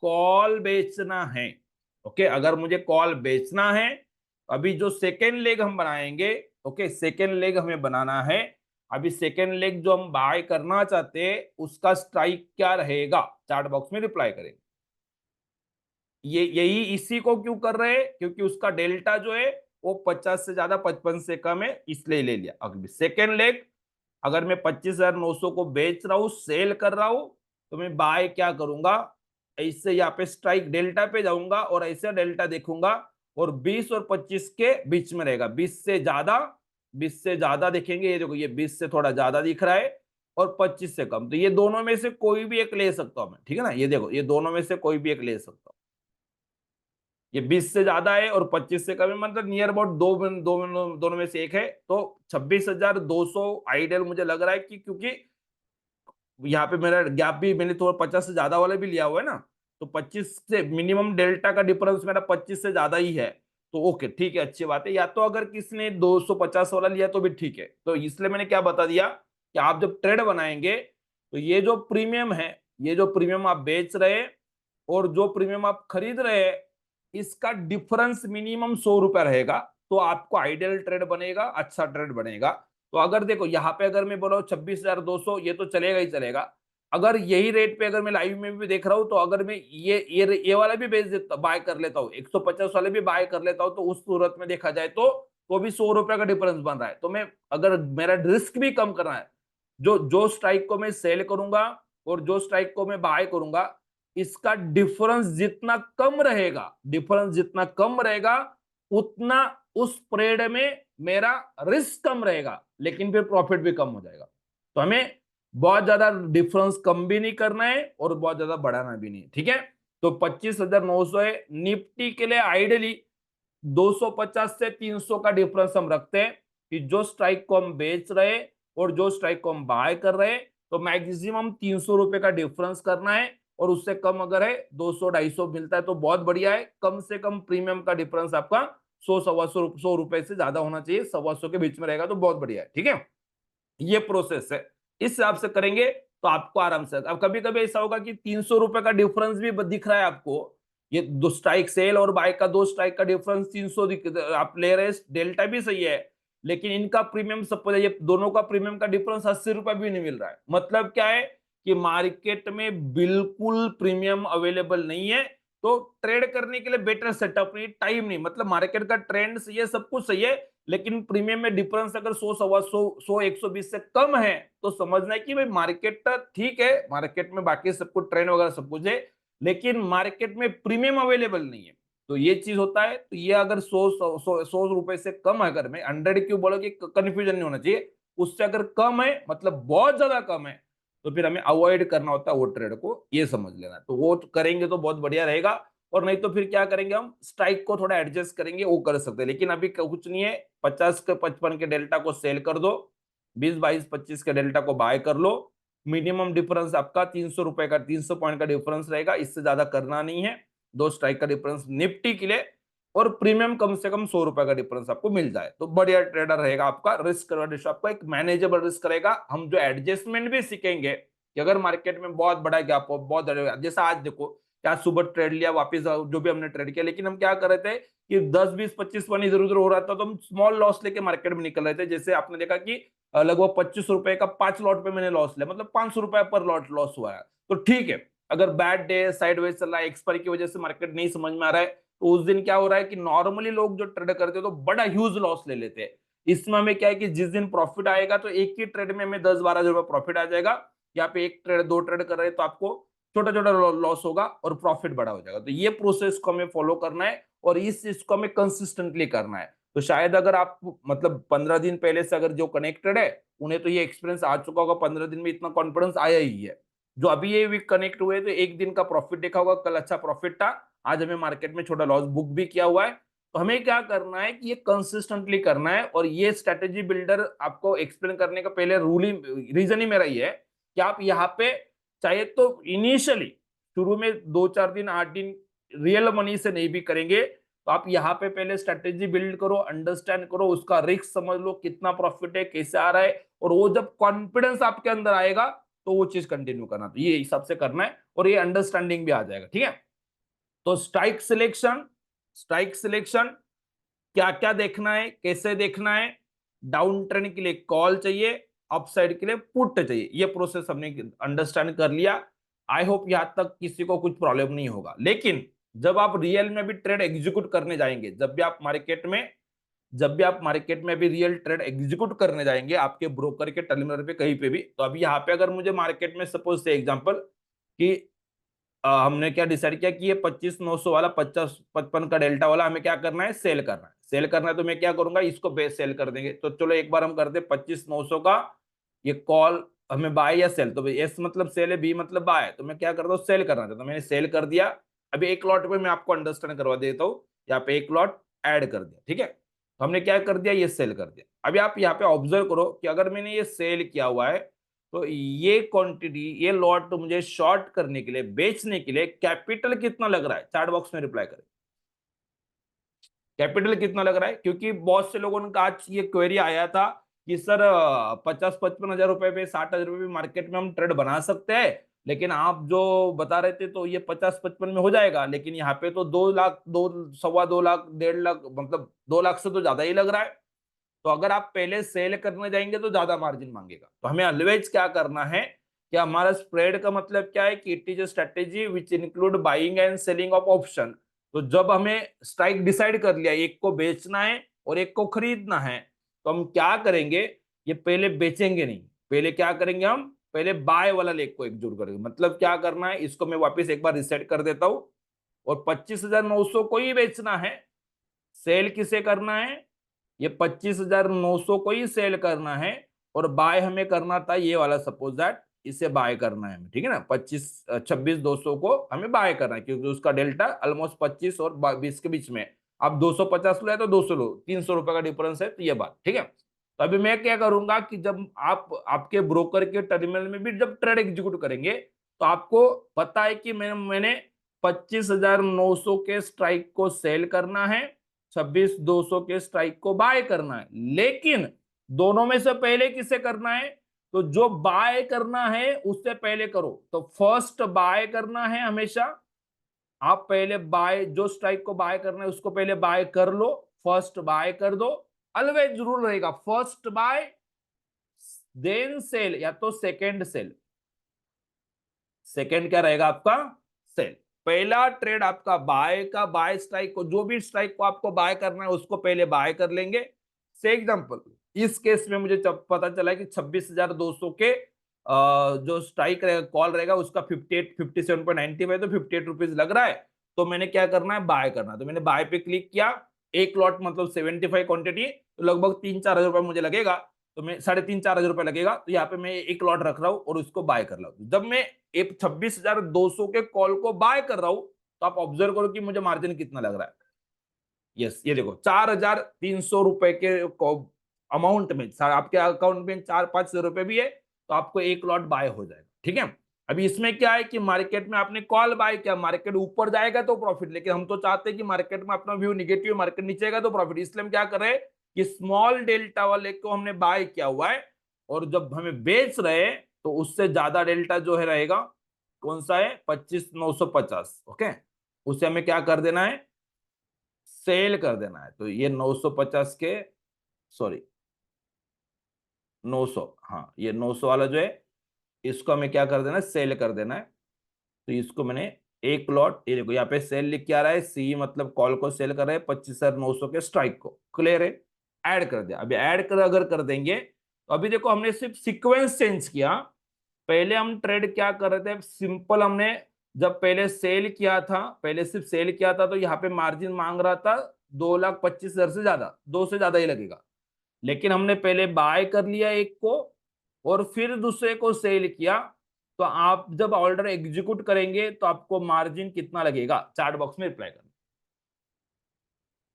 कॉल बेचना है। ओके, अगर मुझे कॉल बेचना है, अभी जो सेकेंड लेग हम बनाएंगे, ओके, सेकेंड लेग हमें बनाना है। अभी सेकेंड लेग जो हम बाय करना चाहते हैं उसका स्ट्राइक क्या रहेगा, चार्ट बॉक्स में रिप्लाई करें। ये यही इसी को क्यों कर रहे हैं, क्योंकि उसका डेल्टा जो है वो 50 से ज्यादा 55 से कम है, इसलिए ले लिया। अगर सेकेंड लेग, अगर मैं 25,900 को बेच रहा हूं, सेल कर रहा हूं, तो मैं बाय क्या करूंगा, ऐसे यहाँ पे स्ट्राइक डेल्टा पे जाऊंगा और ऐसे डेल्टा देखूंगा और 20 और 25 के बीच में रहेगा। 20 से ज्यादा देखेंगे, ये देखो ये 20 से थोड़ा ज्यादा दिख रहा है और 25 से कम, तो ये दोनों में से कोई भी एक ले सकता हूं मैं, ठीक है ना। ये देखो ये दोनों में से कोई भी एक ले सकता हूं। ये 20 से ज्यादा है और 25 से कम है, मतलब नियर अबाउट दोनों में से एक है। तो 26,200 आइडियल मुझे लग रहा है कि, क्योंकि यहाँ पे मेरा गैप भी मैंने थोड़ा 50 से ज्यादा वाला भी लिया हुआ है ना, तो 25 से मिनिमम डेल्टा का डिफरेंस मेरा 25 से ज्यादा ही है। तो ओके ठीक है, अच्छी बात है। या तो अगर किसी ने 250 वाला लिया तो भी ठीक है। तो इसलिए मैंने क्या बता दिया कि आप जब ट्रेड बनाएंगे तो ये जो प्रीमियम है, ये जो प्रीमियम आप बेच रहे हैं और जो प्रीमियम आप खरीद रहे हैं, इसका डिफरेंस मिनिमम 100 रुपया रहेगा, तो आपको आइडियल ट्रेड बनेगा, अच्छा ट्रेड बनेगा। तो अगर देखो यहाँ पे अगर मैं बोला हूँ 26,200, ये तो चलेगा ही चलेगा। अगर यही रेट पे अगर मैं लाइव में भी देख रहा हूँ, तो अगर मैं ये वाला भी बेच देता, बाय कर लेता हूँ, 150 वाले भी बाय कर लेता हूँ, तो उस सूरत में देखा जाए तो भी 100 रुपया का डिफरेंस बन रहा है। तो मैं, अगर मेरा रिस्क भी कम करना है, जो जो स्ट्राइक को मैं सेल करूंगा और जो स्ट्राइक को मैं बाय करूंगा, इसका डिफरेंस जितना कम रहेगा, डिफरेंस जितना कम रहेगा, उतना उस ट्रेड में मेरा रिस्क कम रहेगा, लेकिन फिर प्रॉफिट भी कम हो जाएगा। तो हमें बहुत ज्यादा डिफरेंस कम भी नहीं करना है और बहुत ज्यादा बढ़ाना भी नहीं, ठीक है। तो 25,900 है निफ्टी के लिए। आइडियली 250 से 300 का डिफरेंस हम रखते हैं कि जो स्ट्राइक को हम बेच रहे हैं और जो स्ट्राइक को हम बाय कर रहे हैं, तो मैक्सिमम 300 रुपए का डिफरेंस करना है। और उससे कम अगर है 200-250 मिलता है तो बहुत बढ़िया है। कम से कम प्रीमियम का डिफरेंस आपका 100-125 से ज्यादा होना चाहिए, 125 के बीच में रहेगा तो बहुत बढ़िया है, ठीक है। ये प्रोसेस है, इस हिसाब से करेंगे तो आपको आराम से। अब कभी कभी ऐसा होगा कि 300 रुपए का डिफरेंस भी दिख रहा है आपको, ये दो स्ट्राइक सेल और बाय का, दो स्ट्राइक का डिफरेंस 300 आप ले रहे, डेल्टा भी सही है, लेकिन इनका प्रीमियम सपोज ये दोनों का प्रीमियम का डिफरेंस 80 रुपए भी नहीं मिल रहा है। मतलब क्या है कि मार्केट में बिल्कुल प्रीमियम अवेलेबल नहीं है। तो ट्रेड करने के लिए बेटर सेटअप नहीं, टाइम नहीं, मतलब मार्केट का ट्रेंड सही है, सब कुछ सही है, लेकिन प्रीमियम में डिफरेंस अगर 100, 120 से कम है, तो समझना है कि भाई मार्केट ठीक है, मार्केट में बाकी सब कुछ ट्रेंड वगैरह सब कुछ है, लेकिन मार्केट में प्रीमियम अवेलेबल नहीं है। तो ये चीज होता है। तो ये अगर 100 रुपए से कम है, अगर मैं 100 क्यों बोलो कि कंफ्यूजन नहीं होना चाहिए, उससे अगर कम है मतलब बहुत ज्यादा कम है, तो फिर हमें अवॉइड करना होता है वो ट्रेड को, ये समझ लेना। तो वो करेंगे तो बहुत बढ़िया रहेगा। और नहीं तो फिर क्या करेंगे, हम स्ट्राइक को थोड़ा एडजस्ट करेंगे, वो कर सकते हैं। लेकिन अभी कुछ नहीं है, 50 के 55 के डेल्टा को सेल कर दो, 20, 22, 25 के डेल्टा को बाय कर लो। मिनिमम डिफरेंस आपका 300 रुपए का, 300 पॉइंट का डिफरेंस रहेगा, इससे ज्यादा करना नहीं है। दो स्ट्राइक का डिफरेंस निफ्टी के लिए, और प्रीमियम कम से कम 100 रुपए का डिफरेंस आपको मिल जाए तो बढ़िया ट्रेडर रहेगा आपका। रिस्क आपका एक मैनेजेबल रिस्क रहेगा। हम जो एडजस्टमेंट भी सीखेंगे कि अगर मार्केट में बहुत बड़ा गैप हो, बहुत जैसा आज देखो क्या सुबह ट्रेड लिया, वापस जो भी हमने ट्रेड किया, लेकिन हम क्या कर रहे थे कि 10, 20, 25 पॉइंट इधर उधर हो रहा था तो हम स्मॉल लॉस लेके मार्केट में निकल रहे थे। जैसे आपने देखा कि लगभग 25 रुपए का 5 लॉट पे मैंने लॉस लिया, मतलब 500 रुपए पर लॉट लॉस हुआ है। तो ठीक है, अगर बैड डे साइडवेज चल रहा है, एक्सपायरी की वजह से मार्केट नहीं समझ में आ रहा है, तो उस दिन क्या हो रहा है कि नॉर्मली लोग जो ट्रेड करते हैं तो बड़ा ह्यूज लॉस ले लेते हैं। इसमें हमें क्या है कि जिस दिन प्रॉफिट आएगा तो एक ही ट्रेड में हमें 10-12 रुपए प्रॉफिट आ जाएगा। यहाँ पे एक ट्रेड दो ट्रेड कर रहे हैं तो आपको छोटा छोटा लॉस होगा और प्रॉफिट बड़ा हो जाएगा। तो ये प्रोसेस को हमें फॉलो करना है और इस चीज को हमें कंसिस्टेंटली करना है। तो शायद अगर आप मतलब 15 दिन पहले से अगर जो कनेक्टेड है, उन्हें तो ये एक्सपीरियंस आ चुका होगा, 15 दिन में इतना कॉन्फिडेंस आया ही है। जो अभी ये वीक कनेक्ट हुए तो एक दिन का प्रॉफिट देखा होगा, कल अच्छा प्रॉफिट था, आज हमें मार्केट में छोटा लॉस बुक भी किया हुआ है। तो हमें क्या करना है कि ये कंसिस्टेंटली करना है। और ये स्ट्रेटेजी बिल्डर आपको एक्सप्लेन करने का पहले रूल ही, रीजन ही मेरा ये है कि आप यहाँ पे चाहे तो इनिशियली शुरू में 2-4 दिन 8 दिन रियल मनी से नहीं भी करेंगे, तो आप यहाँ पे पहले स्ट्रेटेजी बिल्ड करो, अंडरस्टैंड करो, उसका रिस्क समझ लो, कितना प्रॉफिट है, कैसे आ रहा है, और वो जब कॉन्फिडेंस आपके अंदर आएगा तो वो चीज कंटिन्यू करना। तो ये हिसाब से करना है और ये अंडरस्टैंडिंग भी आ जाएगा, ठीक है। तो स्ट्राइक सिलेक्शन क्या क्या देखना है, कैसे देखना है। डाउन ट्रेंड के लिए कॉल चाहिए, अपसाइड के लिए पुट चाहिए। ये प्रोसेस हमने अंडरस्टैंड कर लिया। आई होप यहां तक किसी को कुछ प्रॉब्लम नहीं होगा। लेकिन जब आप रियल में भी ट्रेड एग्जीक्यूट करने जाएंगे, जब भी आप मार्केट में भी रियल ट्रेड एग्जीक्यूट करने जाएंगे आपके ब्रोकर के टर्मिनल पे कहीं पे भी, तो अभी यहाँ पे अगर मुझे मार्केट में सपोज से एग्जांपल कि हमने क्या डिसाइड किया कि ये 25,900 वाला 50-55 का डेल्टा वाला हमें क्या करना है, सेल करना है। सेल करना है तो मैं क्या करूंगा, इसको बेस सेल कर देंगे। तो चलो एक बार हम करते हैं 25,900 का ये कॉल, हमें बाय या सेल। तो एस मतलब सेल है, बी मतलब बाय है, तो मैं क्या करता हूँ, सेल करना चाहता हूँ, मैंने सेल कर दिया। अभी एक लॉट पे मैं आपको अंडरस्टैंड करवा देता हूँ। यहाँ पे एक लॉट ऐड कर दिया, ठीक है। तो हमने क्या कर दिया, ये सेल कर दिया। अभी आप यहाँ पे ऑब्जर्व करो कि अगर मैंने ये सेल किया हुआ है तो ये क्वांटिटी, ये लॉट मुझे शॉर्ट करने के लिए, बेचने के लिए कैपिटल कितना लग रहा है, चैट बॉक्स में रिप्लाई करें। कैपिटल कितना लग रहा है, क्योंकि बहुत से लोगों ने आज ये क्वेरी आया था कि सर 50-55 हजार रुपए पे, 60 हजार रुपए पे मार्केट में हम ट्रेड बना सकते हैं, लेकिन आप जो बता रहे थे तो ये 50-55 में हो जाएगा, लेकिन यहाँ पे तो 2 लाख, 2, 2.25 लाख, 1.5 लाख, मतलब 2 लाख से तो ज्यादा ही लग रहा है। तो अगर आप पहले सेल करने जाएंगे तो ज्यादा मार्जिन मांगेगा। तो हमें ऑलवेज क्या करना है कि हमारा स्प्रेड का मतलब क्या है कि it is a strategy which include buying and selling of option. तो जब हमें स्ट्राइक डिसाइड कर लिया, एक को बेचना है और एक को खरीदना है, तो हम क्या करेंगे, ये पहले बेचेंगे नहीं, पहले क्या करेंगे, हम पहले बाय वाला लेग को एग्जीक्यूट करेंगे। मतलब क्या करना है, इसको मैं वापस एक बार रिसेट कर देता हूं। और 25,900 को ही बेचना है। सेल किसे करना है, ये 25,900 को ही सेल करना है। और बाय हमें करना था ये वाला, सपोज दैट इसे बाय करना है हमें, ठीक है ना। 26,200 को हमें बाय करना है, क्योंकि उसका डेल्टा ऑलमोस्ट 25 और 20 के बीच में। आप 250 लो या तो 200 लो, 300 रुपए का डिफरेंस है, तो ये बात ठीक है। तो अभी मैं क्या करूंगा कि जब आप आपके ब्रोकर के टर्मिनल में भी जब ट्रेड एग्जीक्यूट करेंगे, तो आपको पता है कि मैंने 25,900 के स्ट्राइक को सेल करना है, 26,200 के स्ट्राइक को बाय करना है। लेकिन दोनों में से पहले किसे करना है, तो जो बाय करना है उससे पहले करो। तो फर्स्ट बाय करना है हमेशा। आप पहले बाय, जो स्ट्राइक को बाय करना है उसको पहले बाय कर लो, फर्स्ट बाय कर दो। ऑलवेज रूल रहेगा, फर्स्ट बाय देन सेल, या तो सेकेंड सेल। सेकेंड क्या रहेगा आपका, सेल। पहला ट्रेड आपका बाय का, बाय स्ट्राइक को, जो भी स्ट्राइक को आपको बाय करना है उसको पहले बाय कर लेंगे। से एग्जांपल, इस केस में मुझे पता चला कि 26,200 के जो स्ट्राइक रहेगा, कॉल रहेगा, उसका 57.95 है, तो 58 रुपीज लग रहा है। तो मैंने क्या करना है, बाय करना है। तो मैंने बाय पे क्लिक किया। एक लॉट मतलब 75 क्वांटिटी, तो लगभग 3-4 हजार रुपए मुझे लगेगा। तो मैं 3.5-4 हजार रुपए लगेगा, तो यहाँ पे मैं एक लॉट रख रहा हूँ और उसको बाय कर रहा हूँ। जब मैं एक 26,200 के कॉल को बाय कर रहा हूं, तो आप ऑब्जर्व करो कि मुझे मार्जिन कितना लग रहा है। यस, ये देखो 4,300 रुपए के अमाउंट में, आपके अकाउंट में 4-5 हजार रुपए भी है, तो आपको एक लॉट बाय हो जाएगा, ठीक है। अभी इसमें क्या है कि मार्केट में आपने कॉल बाय किया, मार्केट ऊपर जाएगा तो प्रॉफिट, लेकिन हम तो चाहते हैं कि मार्केट में अपना व्यू निगेटिव, मार्केट नीचे जाएगा तो प्रॉफिट। इसलिए हम क्या कर रहे हैं कि स्मॉल डेल्टा वाले को हमने बाय किया हुआ है, और जब हमें बेच रहे हैं तो उससे ज्यादा डेल्टा जो है रहेगा, कौन सा है, 25,950, ओके। उसे हमें क्या कर देना है, सेल कर देना है। तो ये 950 के, सॉरी 900, हाँ ये 900 वाला जो है, इसको हमें क्या कर देना है, सेल कर देना है। तो इसको मैंने एक लॉट, ये देखो यहाँ पे सेल लिख के आ रहा है, सी मतलब कॉल को सेल कर रहे हैं 25,900 के स्ट्राइक को, क्लियर है। ऐड कर दिया। अभी ऐड कर अगर कर देंगे, तो अभी देखो हमने सिर्फ सीक्वेंस चेंज किया। पहले हम ट्रेड क्या कर रहे थे, सिंपल, हमने जब पहले सेल किया था, पहले सिर्फ सेल किया था, तो यहाँ पे मार्जिन मांग रहा था 2,25,000 से ज्यादा, 2 से ज्यादा ही लगेगा। लेकिन हमने पहले बाय कर लिया एक को, और फिर दूसरे को सेल किया। तो आप जब ऑर्डर एग्जीक्यूट करेंगे तो आपको मार्जिन कितना लगेगा, चार्ट बॉक्स में रिप्लाई करना।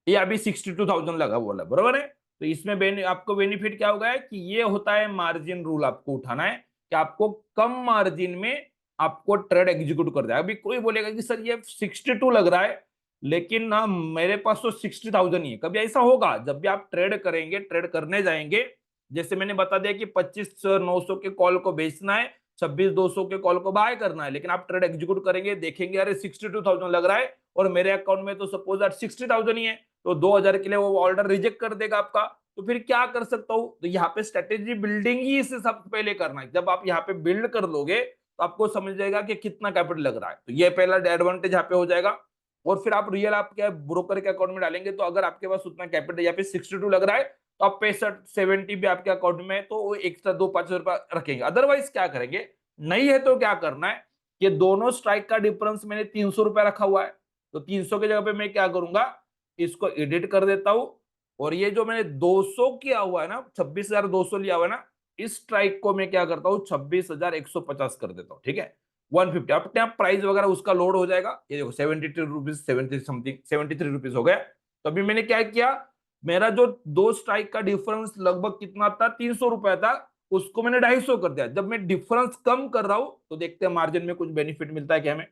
ये अभी 62,000 लगा बोला, बरोबर है। तो इसमें आपको बेनिफिट क्या होगा है कि ये होता है मार्जिन रूल, आपको उठाना है कि आपको कम मार्जिन में आपको ट्रेड एग्जीक्यूट कर दिया। अभी कोई बोलेगा कि सर ये 62 लग रहा है, लेकिन ना मेरे पास तो 60,000 ही है। कभी ऐसा होगा, जब भी आप ट्रेड करेंगे, ट्रेड करने जाएंगे, जैसे मैंने बता दिया कि 25,900 के कॉल को बेचना है, 26,200 के कॉल को बाय करना है, लेकिन आप ट्रेड एग्जीक्यूट करेंगे, देखेंगे अरे 62,000 लग रहा है और मेरे अकाउंट में तो सपोज 60,000 ही है, तो 2,000 के लिए वो ऑर्डर रिजेक्ट कर देगा आपका। तो फिर क्या कर सकता हूं, तो यहाँ पे स्ट्रेटेजी बिल्डिंग ही इसे सबसे पहले करना है। जब आप यहाँ पे बिल्ड कर लोगे तो आपको समझ जाएगा कि कितना कैपिटल लग रहा है। तो ये पहला एडवांटेज यहाँ पे हो जाएगा। और फिर आप रियल आपके ब्रोकर के अकाउंट में डालेंगे, तो अगर आपके पास उतना कैपिटल यहाँ पे 62 लग रहा है, तो आप 65-70 भी आपके अकाउंट में है, तो एक्स्ट्रा 2-5 रुपया रखेंगे। अदरवाइज क्या करेंगे, नहीं है तो क्या करना है, कि दोनों स्ट्राइक का डिफरेंस मैंने 300 रुपया रखा हुआ है, तो 300 की जगह पे मैं क्या करूंगा, इसको एडिट कर देता हूं, और ये जो मैंने 200 किया हुआ है ना, 26,200 लिया हुआ है ना, इस स्ट्राइक को मैं क्या करता हूं, 26,150 कर देता हूं, ठीक है। 150 अपने आप प्राइस वगैरह उसका लोड हो जाएगा। ये देखो 72 रुपीज, 70 समथिंग 73 रुपीज हो गया। तो अभी मैंने क्या किया, मेरा जो दो स्ट्राइक का डिफरेंस लगभग कितना था, 300 रुपया था, उसको मैंने 250 कर दिया। जब मैं डिफरेंस कम कर रहा हूं तो देखते हैं मार्जिन में कुछ बेनिफिट मिलता है क्या हमें,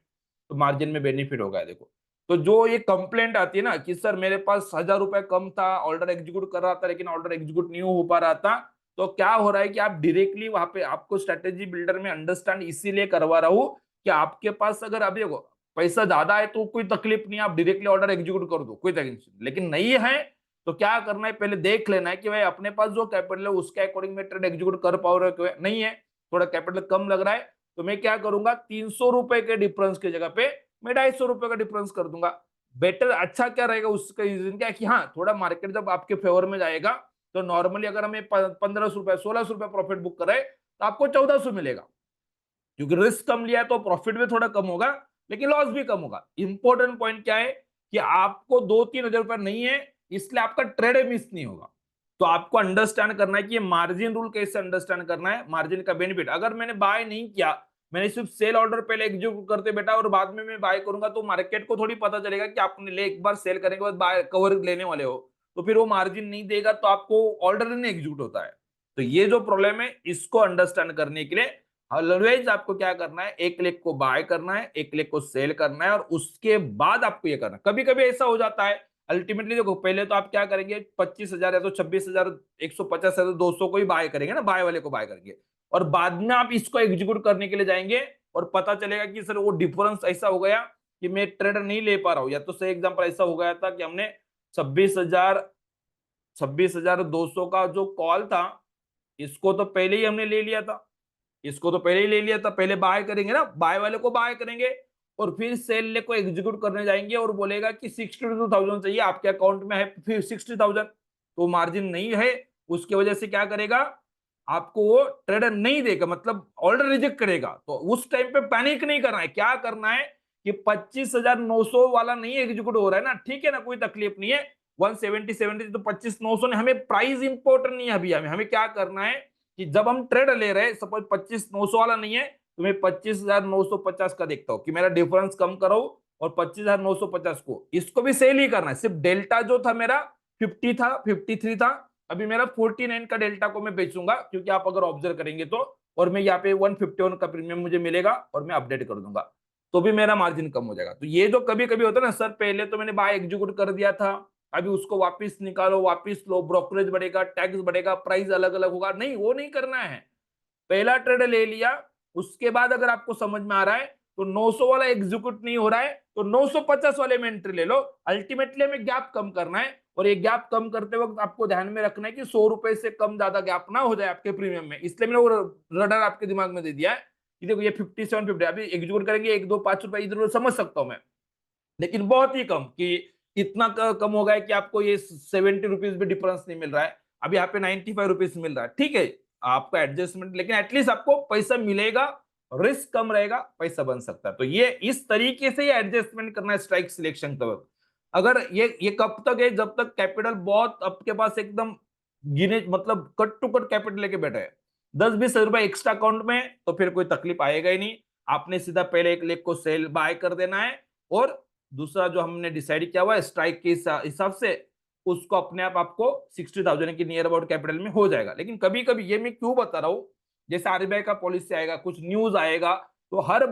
तो मार्जिन में बेनिफिट होगा। देखो, तो जो ये कंप्लेंट आती है ना कि सर मेरे पास 1,000 रुपए कम था, ऑर्डर एग्जीक्यूट कर रहा था लेकिन ऑर्डर एग्जीक्यूट नहीं हो पा रहा था, तो क्या हो रहा है कि आप डायरेक्टली वहां पे, आपको स्ट्रेटेजी बिल्डर में अंडरस्टैंड इसीलिए करवा रहा हूं कि आपके पास अगर अभी देखो पैसा ज्यादा है तो कोई तकलीफ नहीं, आप डायरेक्टली ऑर्डर एग्जीक्यूट कर दो, कोई तकलीफ नहीं। लेकिन नहीं है तो क्या करना है, पहले देख लेना है कि भाई अपने पास जो कैपिटल है उसके अकॉर्डिंग में ट्रेड एग्जीक्यूट कर पा रहे हो, नहीं है, थोड़ा कैपिटल कम लग रहा है, तो मैं क्या करूंगा, 300 रुपए के डिफरेंस की जगह पे मैं 250 रुपए का डिफरेंस कर दूंगा। बेटर अच्छा क्या रहेगा, उसका रीजन क्या है कि हाँ, थोड़ा मार्केट जब आपके फेवर में जाएगा तो नॉर्मली अगर हमें 1500 रुपए 1600 रुपए प्रॉफिट बुक करे तो आपको 1400 मिलेगा, क्योंकि रिस्क कम लिया है तो प्रॉफिट भी थोड़ा कम होगा लेकिन लॉस भी कम होगा। इंपॉर्टेंट पॉइंट क्या है कि आपको 2-3 हजार रुपए नहीं है, इसलिए आपका ट्रेड मिस नहीं होगा। तो आपको अंडरस्टैंड करना है कि ये मार्जिन रूल कैसे अंडरस्टैंड करना है, मार्जिन का बेनिफिट। अगर मैंने बाय नहीं किया, मैंने सिर्फ सेल ऑर्डर पहले एग्जीक्यूट करते बेटा और बाद में मैं बाय करूंगा, तो मार्केट को थोड़ी पता चलेगा कि आपने ले एक बार सेल करने के बाद बाय कवर लेने वाले हो, तो फिर वो मार्जिन नहीं देगा तो आपको ऑर्डर नहीं एग्जीक्यूट होता है। तो ये जो प्रॉब्लम है इसको अंडरस्टैंड करने के लिए ऑलवेज आपको क्या करना है, एक लेग को बाय करना है, एक लेग को सेल करना है, और उसके बाद आपको ये करना है। कभी कभी ऐसा हो जाता है, अल्टीमेटली देखो पहले तो आप क्या करेंगे, 25,000 या तो 26,150 या तो 200 को ही बाय करेंगे ना, बाय वाले को बाय करेंगे, और बाद में आप इसको एग्जीक्यूट करने के लिए जाएंगे और पता चलेगा कि सर वो डिफरेंस ऐसा हो गया कि मैं ट्रेड नहीं ले पा रहा हूं। या तो सही एग्जांपल ऐसा हो गया था कि हमने 26,200 का जो कॉल था, इसको तो पहले ही हमने ले लिया था, इसको तो पहले ही ले लिया था, पहले बाय करेंगे ना, बाय वाले को बाय करेंगे और फिर सेल ले को एग्जीक्यूट करने जाएंगे और बोलेगा कि 62,000 चाहिए, आपके अकाउंट में है फिर 60,000, तो मार्जिन नहीं है, उसकी वजह से क्या करेगा, आपको वो ट्रेडर नहीं देगा, मतलब ऑर्डर रिजेक्ट करेगा। तो उस टाइम पे पैनिक नहीं करना है, क्या करना है कि 25,900 वाला नहीं एग्जीक्यूट हो रहा है ना, ठीक है ना, कोई तकलीफ नहीं है, 170 तो 25,900 ने, हमें प्राइस इंपॉर्टेंट नहीं है अभी, हमें क्या करना है कि जब हम ट्रेड ले रहे हैं, सपोज 25,900 वाला नहीं है तो मैं 25,950 का देखता हूं कि मेरा डिफरेंस कम करो, और 25,950 को इसको भी सेल ही करना है। सिर्फ डेल्टा जो था मेरा 50 था, 53 था, अभी मेरा 49 का डेल्टा को मैं बेचूंगा, क्योंकि आप अगर ऑब्जर्व करेंगे तो, और मैं यहाँ पे 151 का प्रीमियम मुझे मिलेगा और मैं अपडेट कर दूंगा, तो भी मेरा मार्जिन कम हो जाएगा। तो ये जो कभी कभी होता है ना, सर पहले तो मैंने बाय एग्जीक्यूट कर दिया था, अभी उसको वापस निकालो, वापस लो, ब्रोकरेज बढ़ेगा, टैक्स बढ़ेगा, प्राइस अलग अलग होगा, नहीं, वो नहीं करना है। पहला ट्रेड ले लिया, उसके बाद अगर आपको समझ में आ रहा है तो 900 वाला एग्जीक्यूट नहीं हो रहा है तो 950 वाले में एंट्री ले लो। अल्टीमेटली हमें गैप कम करना है, और ये गैप कम करते वक्त आपको ध्यान में रखना है कि 100 रुपए से कम ज्यादा गैप ना हो जाए आपके प्रीमियम में, इसलिए मैंने वो रडर आपके दिमाग में दे दिया है कि देखो ये 5750 अभी एग्जीक्यूट करेंगे, 1-2-5 रुपए इधर उधर समझ सकता हूं मैं, लेकिन बहुत ही कम, कि इतना कम हो गया कि आपको ये 70 रुपीज भी डिफरेंस नहीं मिल रहा है, अभी यहाँ पे 95 रुपीज मिल रहा है, ठीक है, आपका एडजस्टमेंट, लेकिन एटलीस्ट आपको पैसा मिलेगा, रिस्क कम रहेगा, पैसा बन सकता है। तो ये इस तरीके से ये एडजस्टमेंट करना है स्ट्राइक सिलेक्शन का वक्त। अगर ये कब तक है, जब तक कैपिटल बहुत आपके पास एकदम गिने, मतलब कट टू कट कैपिटल लेके बैठे है, 10-20 रुपए एक्स्ट्रा अकाउंट में, तो फिर कोई तकलीफ आएगा ही नहीं। आपने सीधा पहले एक लेग को सेल बाय कर देना है, और दूसरा जो हमने डिसाइड किया हुआ है स्ट्राइक के हिसाब से, उसको अपने आप आपको 60,000 की नियर अबाउट कैपिटल में हो जाएगा। लेकिन कभी कभी ये मैं क्यों बता रहा हूं, जैसे आरबीआई का पॉलिसी आएगा, कुछ न्यूज आएगा, तो हर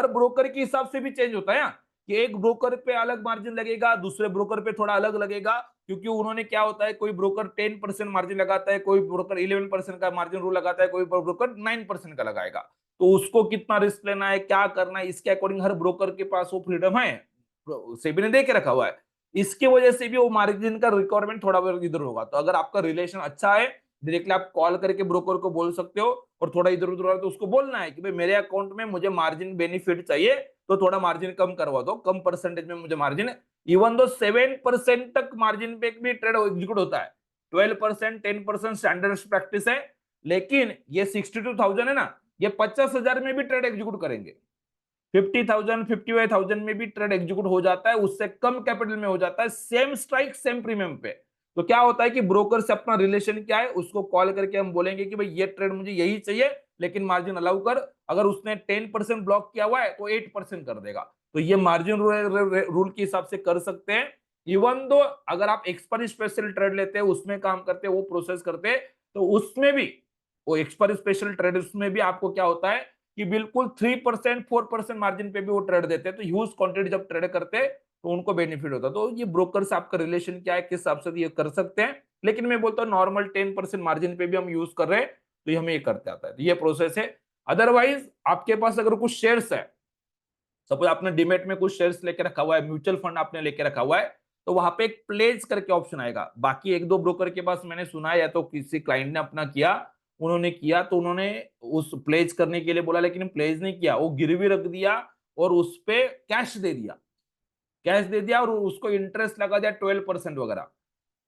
ब्रोकर के हिसाब से भी चेंज होता है कि एक ब्रोकर पे अलग मार्जिन लगेगा, दूसरे ब्रोकर पे थोड़ा अलग लगेगा, क्योंकि उन्होंने क्या होता है, कोई ब्रोकर 10% मार्जिन लगाता है, कोई ब्रोकर 11% का मार्जिन रूल लगाता है, कोई ब्रोकर 9% का लगाएगा। तो उसको कितना रिस्क लेना है, क्या करना है, इसके अकॉर्डिंग हर ब्रोकर के पास वो फ्रीडम है, सेबी ने दे के रखा हुआ है। इसकी वजह से भी वो मार्जिन का रिक्वायरमेंट थोड़ा बहुत इधर होगा। तो अगर आपका रिलेशन अच्छा है, डायरेक्टली आप कॉल करके ब्रोकर को बोल सकते हो, और थोड़ा इधर उधर तो उसको बोलना है कि भाई मेरे अकाउंट में मुझे मार्जिन बेनिफिट चाहिए, तो थोड़ा मार्जिन कम करवा दो, कम परसेंटेज में मुझे मार्जिन, इवन दो 7% तक मार्जिन पे भी ट्रेड एग्जीक्यूट होता है, 12%, 10% स्टैंडर्ड प्रैक्टिस है, लेकिन ये 62,000 है ना, ये 50,000 में भी ट्रेड एग्जीक्यूट करेंगे। 50,000 55,000 में भी ट्रेड एग्जीक्यूट हो जाता है, उससे कम कैपिटल में हो जाता है, सेम स्ट्राइक सेम प्रीमियम पे। तो क्या होता है कि ब्रोकर से अपना रिलेशन क्या है, उसको कॉल करके हम बोलेंगे कि भाई ये ट्रेड मुझे यही चाहिए, लेकिन मार्जिन अलाउ कर। अगर उसने 10% ब्लॉक किया हुआ है तो 8% कर देगा। तो ये मार्जिन रूल के हिसाब से कर सकते हैं। इवन दो अगर आप एक्सपायरी स्पेशल ट्रेड लेते हैं, उसमें काम करते हैं, वो प्रोसेस करते हैं, तो उसमें भी वो एक्सपायरी स्पेशल ट्रेड, उसमें भी आपको क्या होता है कि बिल्कुल 3% 4% मार्जिन पे भी वो ट्रेड देते हैं। तो ह्यूज क्वांटिटी जब ट्रेड करते हैं तो उनको बेनिफिट होता है। तो ये ब्रोकर से आपका रिलेशन क्या है, किस हिसाब से ये कर सकते हैं। लेकिन मैं बोलता हूँ नॉर्मल 10% मार्जिन पे भी हम यूज कर रहे हैं तो हमें ये करते आता है। तो ये प्रोसेस है। अदरवाइज आपके पास अगर कुछ शेयर्स है, सपोज आपने डीमेट में कुछ शेयर्स लेके रखा हुआ है, म्यूचुअल फंड आपने लेके रखा हुआ है, तो वहां पे एक प्लेज करके ऑप्शन आएगा। बाकी एक दो ब्रोकर के पास मैंने सुना है, या तो किसी क्लाइंट ने अपना किया, उन्होंने किया तो उन्होंने उस प्लेज करने के लिए बोला, लेकिन प्लेज नहीं किया, वो गिरवी रख दिया और उस पे कैश दे दिया, कैश दे दिया और उसको इंटरेस्ट लगा दिया 12% वगैरह।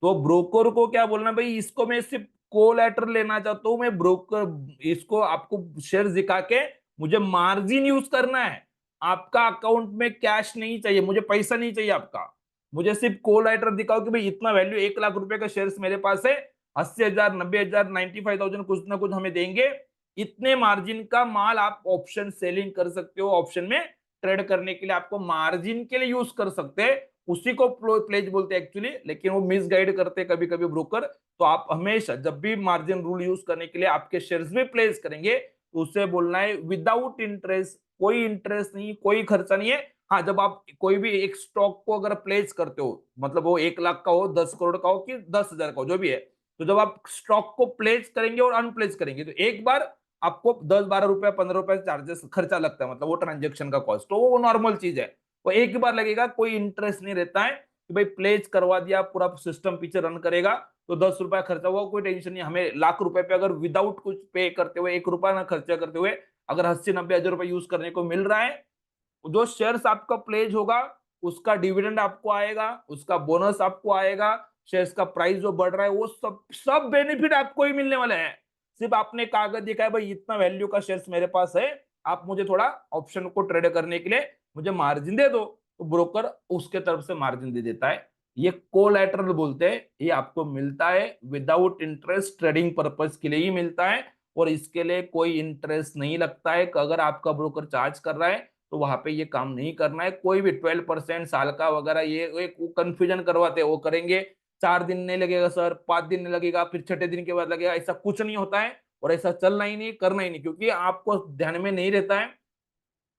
तो ब्रोकर को क्या बोलना, भाई इसको मैं सिर्फ कोलैटरल लेना चाहता हूं, मैं ब्रोकर इसको आपको शेयर दिखा के मुझे मार्जिन यूज करना है, आपका अकाउंट में कैश नहीं चाहिए, मुझे पैसा नहीं चाहिए आपका, मुझे सिर्फ कोलैटरल दिखाओ कि भाई इतना वैल्यू 1 लाख रुपए का शेयर मेरे पास है, 80,000 90,000 95,000 कुछ ना कुछ हमें देंगे, इतने मार्जिन का माल आप ऑप्शन सेलिंग कर सकते हो, ऑप्शन में ट्रेड करने के लिए आपको मार्जिन के लिए यूज कर सकते हैं, उसी को प्लेज बोलते हैं एक्चुअली। लेकिन वो मिसगाइड करते हैं कभी कभी ब्रोकर। तो आप हमेशा जब भी मार्जिन रूल यूज करने के लिए आपके शेयर्स में प्लेस करेंगे तो उसे बोलना है विदाउट इंटरेस्ट, कोई इंटरेस्ट नहीं, कोई खर्चा नहीं है। हाँ, जब आप कोई भी एक स्टॉक को अगर प्लेस करते हो, मतलब वो 1 लाख का हो, 10 करोड़ का हो कि 10,000 का हो, जो भी है, तो जब आप स्टॉक को प्लेस करेंगे और अनप्लेस करेंगे तो एक बार आपको 10 12 रुपया 15 रुपया चार्जेस खर्चा लगता है, मतलब वो ट्रांजेक्शन का कॉस्ट, तो वो नॉर्मल चीज है, वो एक ही बार लगेगा, कोई इंटरेस्ट नहीं रहता है कि भाई प्लेज करवा दिया, पूरा सिस्टम पीछे रन करेगा तो 10 रुपया खर्चा हुआ, कोई टेंशन नहीं। हमें लाख रुपए पे अगर विदाउट कुछ पे करते हुए, 1 रुपया ना खर्चा करते हुए अगर 80 90 हजार रुपए यूज करने को मिल रहा है, जो शेयर्स आपका प्लेज होगा उसका डिविडेंड आपको आएगा, उसका बोनस आपको आएगा, शेयर्स का प्राइस जो बढ़ रहा है वो सब सब बेनिफिट आपको ही मिलने वाले हैं। सिर्फ आपने कागज दिखाया भाई इतना वैल्यू का शेयर्स मेरे पास है, आप मुझे थोड़ा ऑप्शन को ट्रेड करने के लिए मुझे मार्जिन दे दो, तो ब्रोकर उसके तरफ से मार्जिन दे देता है। ये कोलैटरल बोलते हैं, ये आपको मिलता है विदाउट इंटरेस्ट, ट्रेडिंग पर्पज के लिए ही मिलता है, और इसके लिए कोई इंटरेस्ट नहीं लगता है। अगर आपका ब्रोकर चार्ज कर रहा है तो वहां पे ये काम नहीं करना है, कोई भी 12% साल का वगैरह, ये एक कंफ्यूजन करवाते हैं, वो करेंगे। 4 दिन नहीं लगेगा सर, 5 दिन नहीं लगेगा, फिर छठे दिन के बाद लगेगा, ऐसा कुछ नहीं होता है, और ऐसा चलना ही नहीं, करना ही नहीं, क्योंकि आपको ध्यान में नहीं रहता है।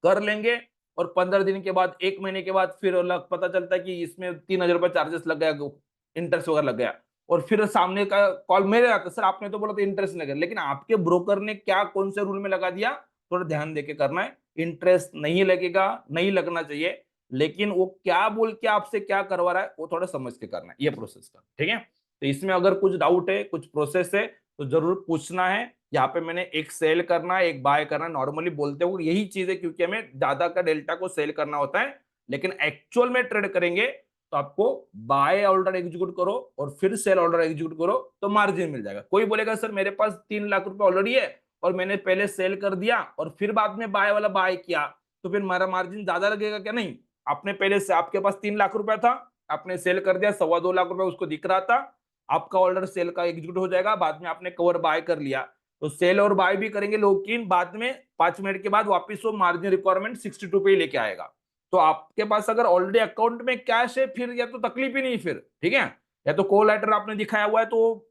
कर लेंगे और 15 दिन के बाद, 1 महीने के बाद फिर पता चलता है कि इसमें 3,000 रुपये चार्जेस लग गया, इंटरेस्ट वगैरह लग गया, और फिर सामने का कॉल मेरे आता, सर आपने तो बोला था इंटरेस्ट लगे, लेकिन आपके ब्रोकर ने क्या कौन से रूल में लगा दिया, थोड़ा ध्यान देके करना है। इंटरेस्ट नहीं लगेगा, नहीं लगना चाहिए, लेकिन वो क्या बोल के आपसे क्या करवा रहा है वो थोड़ा समझ के करना है, ये प्रोसेस का, ठीक है। तो इसमें अगर कुछ डाउट है, कुछ प्रोसेस है, तो जरूर पूछना है। यहाँ पे मैंने एक सेल करना है, एक बाय करना है, नॉर्मली बोलते हो यही चीज है, क्योंकि हमें ज्यादा का डेल्टा को सेल करना होता है। लेकिन एक्चुअल में ट्रेड करेंगे तो आपको बाय ऑर्डर एग्जीक्यूट करो और फिर सेल ऑर्डर एग्जीक्यूट करो तो मार्जिन मिल जाएगा। कोई बोलेगा सर मेरे पास 3 लाख रुपए ऑलरेडी है और मैंने पहले सेल कर दिया और फिर बाद में बाय वाला बाय किया, तो फिर हमारा मार्जिन ज्यादा लगेगा क्या? नहीं, आपने पहले से, आपके पास 3 लाख रुपया था, आपने सेल कर दिया, 2.25 लाख रुपए उसको दिख रहा था, आपका ऑर्डर सेल का एग्जीक्यूट हो जाएगा, बाद में आपने कवर बाय कर लिया, तो सेल और बाय भी करेंगे, लेकिन बाद में 5 मिनट के बाद वापस वो मार्जिन रिक्वायरमेंट 62 पे ही लेके आएगा। तो आपके पास अगर ऑलरेडी अकाउंट में कैश है फिर या तो तकलीफ ही नहीं, फिर ठीक है, या तो कोलैटरल आपने दिखाया हुआ है तो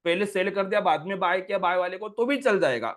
पहले सेल कर दिया बाद में बाय किया बाय वाले को तो भी चल जाएगा।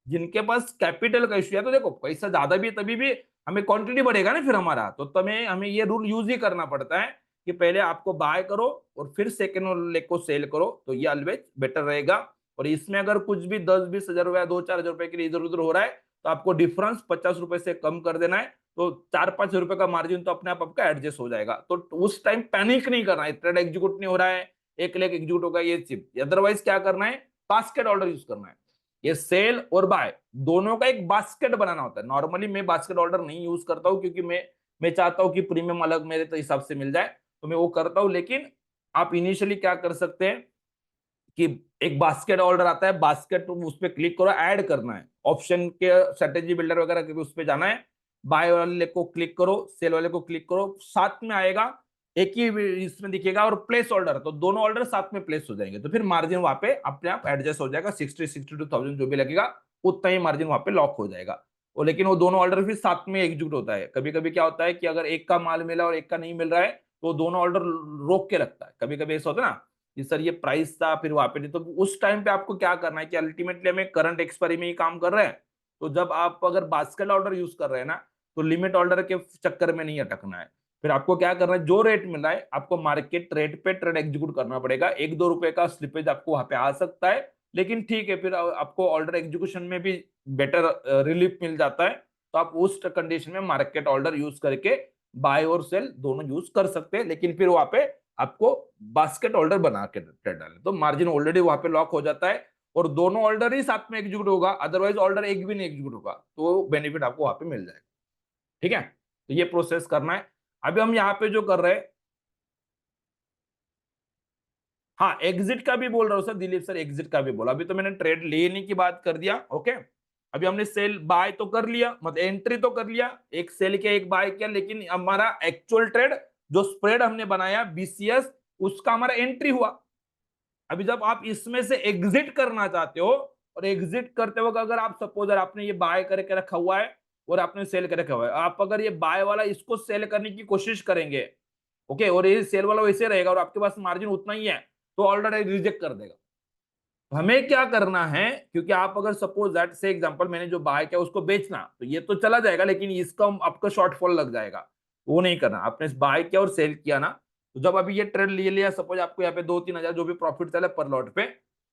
जिनके पास कैपिटल का इश्यू है, तो देखो पैसा ज्यादा भी तभी भी हमें क्वांटिटी बढ़ेगा ना फिर हमारा, तो तमें हमें ये रूल यूज ही करना पड़ता है कि पहले आपको बाय करो और फिर सेकेंड लेग को सेल करो, तो ये ऑलवेज बेटर रहेगा। और इसमें अगर कुछ भी 10 20 हजार रुपया 2 4 हजार रुपए के लिए इधर उधर हो रहा है तो आपको डिफरेंस 50 रुपए से कम कर देना है, तो 4 5 रुपए का मार्जिन तो अपने आप आपका एडजस्ट हो जाएगा। तो उस टाइम पैनिक नहीं करना है, ट्रेड एग्जीक्यूट नहीं हो रहा है, 1 लाख एग्जीक्यूट होगा ये चिप, अदरवाइज क्या करना है, बास्केट ऑर्डर यूज करना है। ये सेल और बाय दोनों का एक बास्केट बनाना होता है। नॉर्मली मैं बास्केट ऑर्डर नहीं यूज करता हूं, क्योंकि मैं चाहता हूं कि प्रीमियम अलग मेरे तो हिसाब से मिल जाए, तो मैं वो करता हूं। लेकिन आप इनिशियली क्या कर सकते हैं कि एक बास्केट ऑर्डर आता है, बास्केट उस पर क्लिक करो, ऐड करना है, ऑप्शन के स्ट्रेटेजी बिल्डर वगैरह के उस पर जाना है, बाय वाले को क्लिक करो, सेल वाले को क्लिक करो, साथ में आएगा, एक ही इसमें दिखेगा, और प्लेस ऑर्डर, तो दोनों ऑर्डर साथ में प्लेस हो जाएंगे, तो फिर मार्जिन वहां पे अपने आप एडजस्ट हो जाएगा, 62,000 जो भी लगेगा उतना ही मार्जिन वहां पे लॉक हो जाएगा। और लेकिन वो दोनों ऑर्डर फिर साथ में एग्जीक्यूट होता है। कभी कभी क्या होता है कि अगर एक का माल मिला और एक का नहीं मिल रहा है, तो दोनों ऑर्डर रोक के रखता है। कभी कभी ऐसा होता है ना कि सर ये प्राइस था फिर वहां पे नहीं, तो उस टाइम पे आपको क्या करना है कि अल्टीमेटली हमें करंट एक्सपायरी में ही काम कर रहे हैं, तो जब आप अगर बास्केट ऑर्डर यूज कर रहे हैं ना, तो लिमिट ऑर्डर के चक्कर में नहीं अटकना है। फिर आपको क्या करना है, जो रेट मिला है आपको मार्केट रेट पे ट्रेड एग्जीक्यूट करना पड़ेगा। 1-2 रुपए का स्लिपेज आपको वहां पे आ सकता है, लेकिन ठीक है, फिर आपको ऑर्डर एग्जीक्यूशन में भी बेटर रिलीफ मिल जाता है। तो आप उस कंडीशन में मार्केट ऑर्डर यूज करके बाय और सेल दोनों यूज कर सकते हैं, लेकिन फिर वहां पे आपको बास्केट ऑर्डर बना के ट्रेड डालें, तो मार्जिन ऑलरेडी वहां पे लॉक हो जाता है, और दोनों ऑर्डर ही साथ में एग्जीक्यूट होगा, अदरवाइज ऑर्डर एक भी नहीं एग्जीक्यूट होगा, तो बेनिफिट आपको वहां पे मिल जाएगा। ठीक है, तो ये प्रोसेस करना है। अभी हम यहाँ पे जो कर रहे हैं, हाँ एग्जिट का भी बोल रहा हूँ सर, दिलीप सर एग्जिट का भी बोला। अभी तो मैंने ट्रेड लेने की बात कर दिया, ओके। अभी हमने सेल बाय तो कर लिया, मतलब एंट्री तो कर लिया, एक सेल किया एक बाय किया, लेकिन हमारा एक्चुअल ट्रेड जो स्प्रेड हमने बनाया बीसीएस, उसका हमारा एंट्री हुआ। अभी जब आप इसमें से एग्जिट करना चाहते हो, और एग्जिट करते वक्त अगर आप सपोज आपने ये बाय करके रखा हुआ है और आपने सेल करके रखा हुआ है, आप अगर ये बाय वाला इसको सेल करने की कोशिश करेंगे, ओके, और ये सेल वाला वैसे रहेगा और आपके पास मार्जिन उतना ही है, तो ऑलरेडी रिजेक्ट कर देगा। हमें क्या करना है, क्योंकि आप अगर सपोज दैट से एग्जांपल मैंने जो बाय किया उसको बेचना, तो ये तो चला जाएगा, लेकिन इसका आपका शॉर्टफॉल लग जाएगा, वो नहीं करना। आपने बाय किया और सेल किया ना, तो जब अभी ये ट्रेड ले लिया, सपोज आपको यहाँ पे 2-3 हजार जो भी प्रॉफिट चला पर लॉट पे,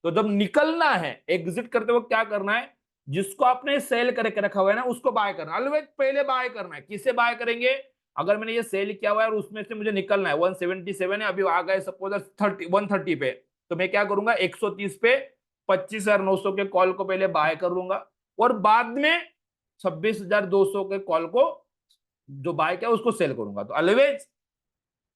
तो जब निकलना है एग्जिट करते वक्त क्या करना है, जिसको आपने सेल करके रखा हुआ है ना उसको बाय करना, ऑलवेज पहले बाय करना है। किसे बाय करेंगे, अगर मैंने ये सेल किया हुआ है और उसमें से मुझे निकलना है, 177 है, अभी आ गए सपोज 130 पे, तो मैं क्या करूंगा, 130 पे 25,900 के कॉल को पहले बाय कर लूंगा, और बाद में 26,200 के कॉल को जो बाय किया उसको सेल करूंगा। तो ऑलवेज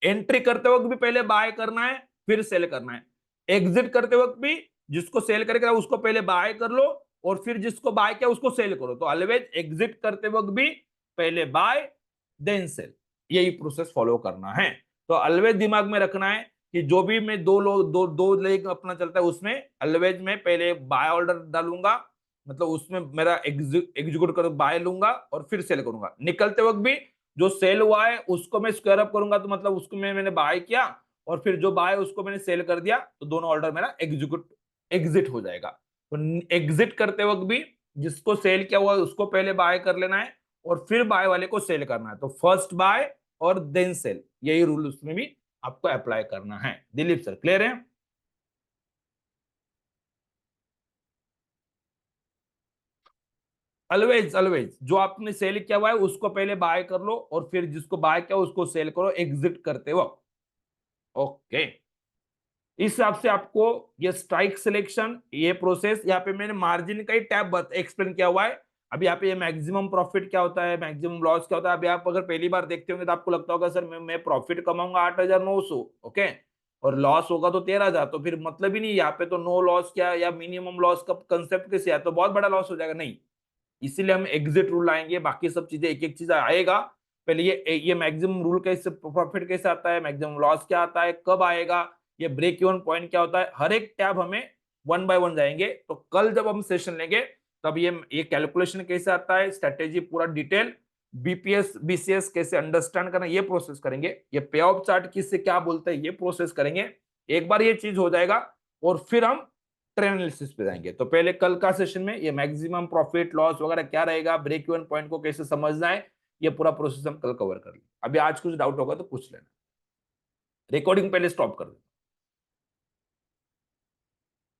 एंट्री करते वक्त भी पहले बाय करना है फिर सेल करना है, एग्जिट करते वक्त भी जिसको सेल करके उसको पहले बाय कर लो और फिर जिसको बाय किया उसको सेल करो। तो ऑलवेज एग्जिट करते वक्त भी पहले बाय देन सेल, यही प्रोसेस फॉलो करना है। तो ऑलवेज दिमाग में रखना है कि जो भी मैं दो लेग अपना चलता है उसमें ऑलवेज मैं पहले बाय ऑर्डर डालूंगा, मतलब उसमें मेरा एग्जीक्यूट कर बाय लूंगा और फिर सेल करूंगा। निकलते वक्त भी जो सेल हुआ है उसको मैं स्क्वायर अप करूंगा, तो मतलब उसको मैंने बाय किया और फिर जो बाय उसको मैंने सेल कर दिया, तो दोनों ऑर्डर मेरा एग्जिट हो जाएगा। तो एग्जिट करते वक्त भी जिसको सेल किया हुआ है उसको पहले बाय कर लेना है और फिर बाय वाले को सेल करना है। तो फर्स्ट बाय और देन सेल, यही रूल उसमें भी आपको अप्लाई करना है। दिलीप सर क्लियर है? ऑलवेज ऑलवेज जो आपने सेल किया हुआ है उसको पहले बाय कर लो और फिर जिसको बाय किया उसको सेल करो एग्जिट करते वक्त, ओके। इस हिसाब से आपको ये स्ट्राइक सिलेक्शन, ये प्रोसेस, यहाँ पे मैंने मार्जिन का ही टैब एक्सप्लेन किया हुआ है। अभी यहाँ पे ये मैक्सिमम प्रॉफिट क्या होता है, मैक्सिमम लॉस क्या होता है। अभी आप अगर पहली बार देखते होंगे तो आपको लगता होगा सर मैं प्रॉफिट कमाऊंगा 8,900, ओके, और लॉस होगा तो 13,000, तो फिर मतलब ही नहीं। यहाँ पे तो नो लॉस क्या या मिनिमम लॉस का कंसेप्ट कैसे है, तो बहुत बड़ा लॉस हो जाएगा, नहीं। इसीलिए हम एग्जिट रूल लाएंगे, बाकी सब चीजें एक एक चीज आएगा। पहले ये मैक्सिमम रूल कैसे, प्रॉफिट कैसे आता है, मैक्सिमम लॉस क्या आता है, कब आएगा, ये ब्रेक इवन पॉइंट क्या होता है, हर एक टैब हमें वन बाय वन जाएंगे। तो कल जब हम सेशन लेंगे तब ये कैलकुलेशन कैसे आता है, स्ट्रेटेजी पूरा डिटेल, बीपीएस बीसीएस कैसे अंडरस्टैंड करना, ये प्रोसेस करेंगे। ये पे ऑफ चार्ट किससे क्या बोलते हैं, ये प्रोसेस करेंगे। एक बार ये चीज हो जाएगा और फिर हम ट्रेंड एनालिसिस पे जाएंगे। तो पहले कल का सेशन में ये मैक्सिमम प्रॉफिट लॉस वगैरह क्या रहेगा, ब्रेक इवन पॉइंट को कैसे समझना है, ये पूरा प्रोसेस हम कल कवर कर लेंगे। अभी आज कुछ डाउट होगा तो पूछ लेना, रिकॉर्डिंग पहले स्टॉप कर दें।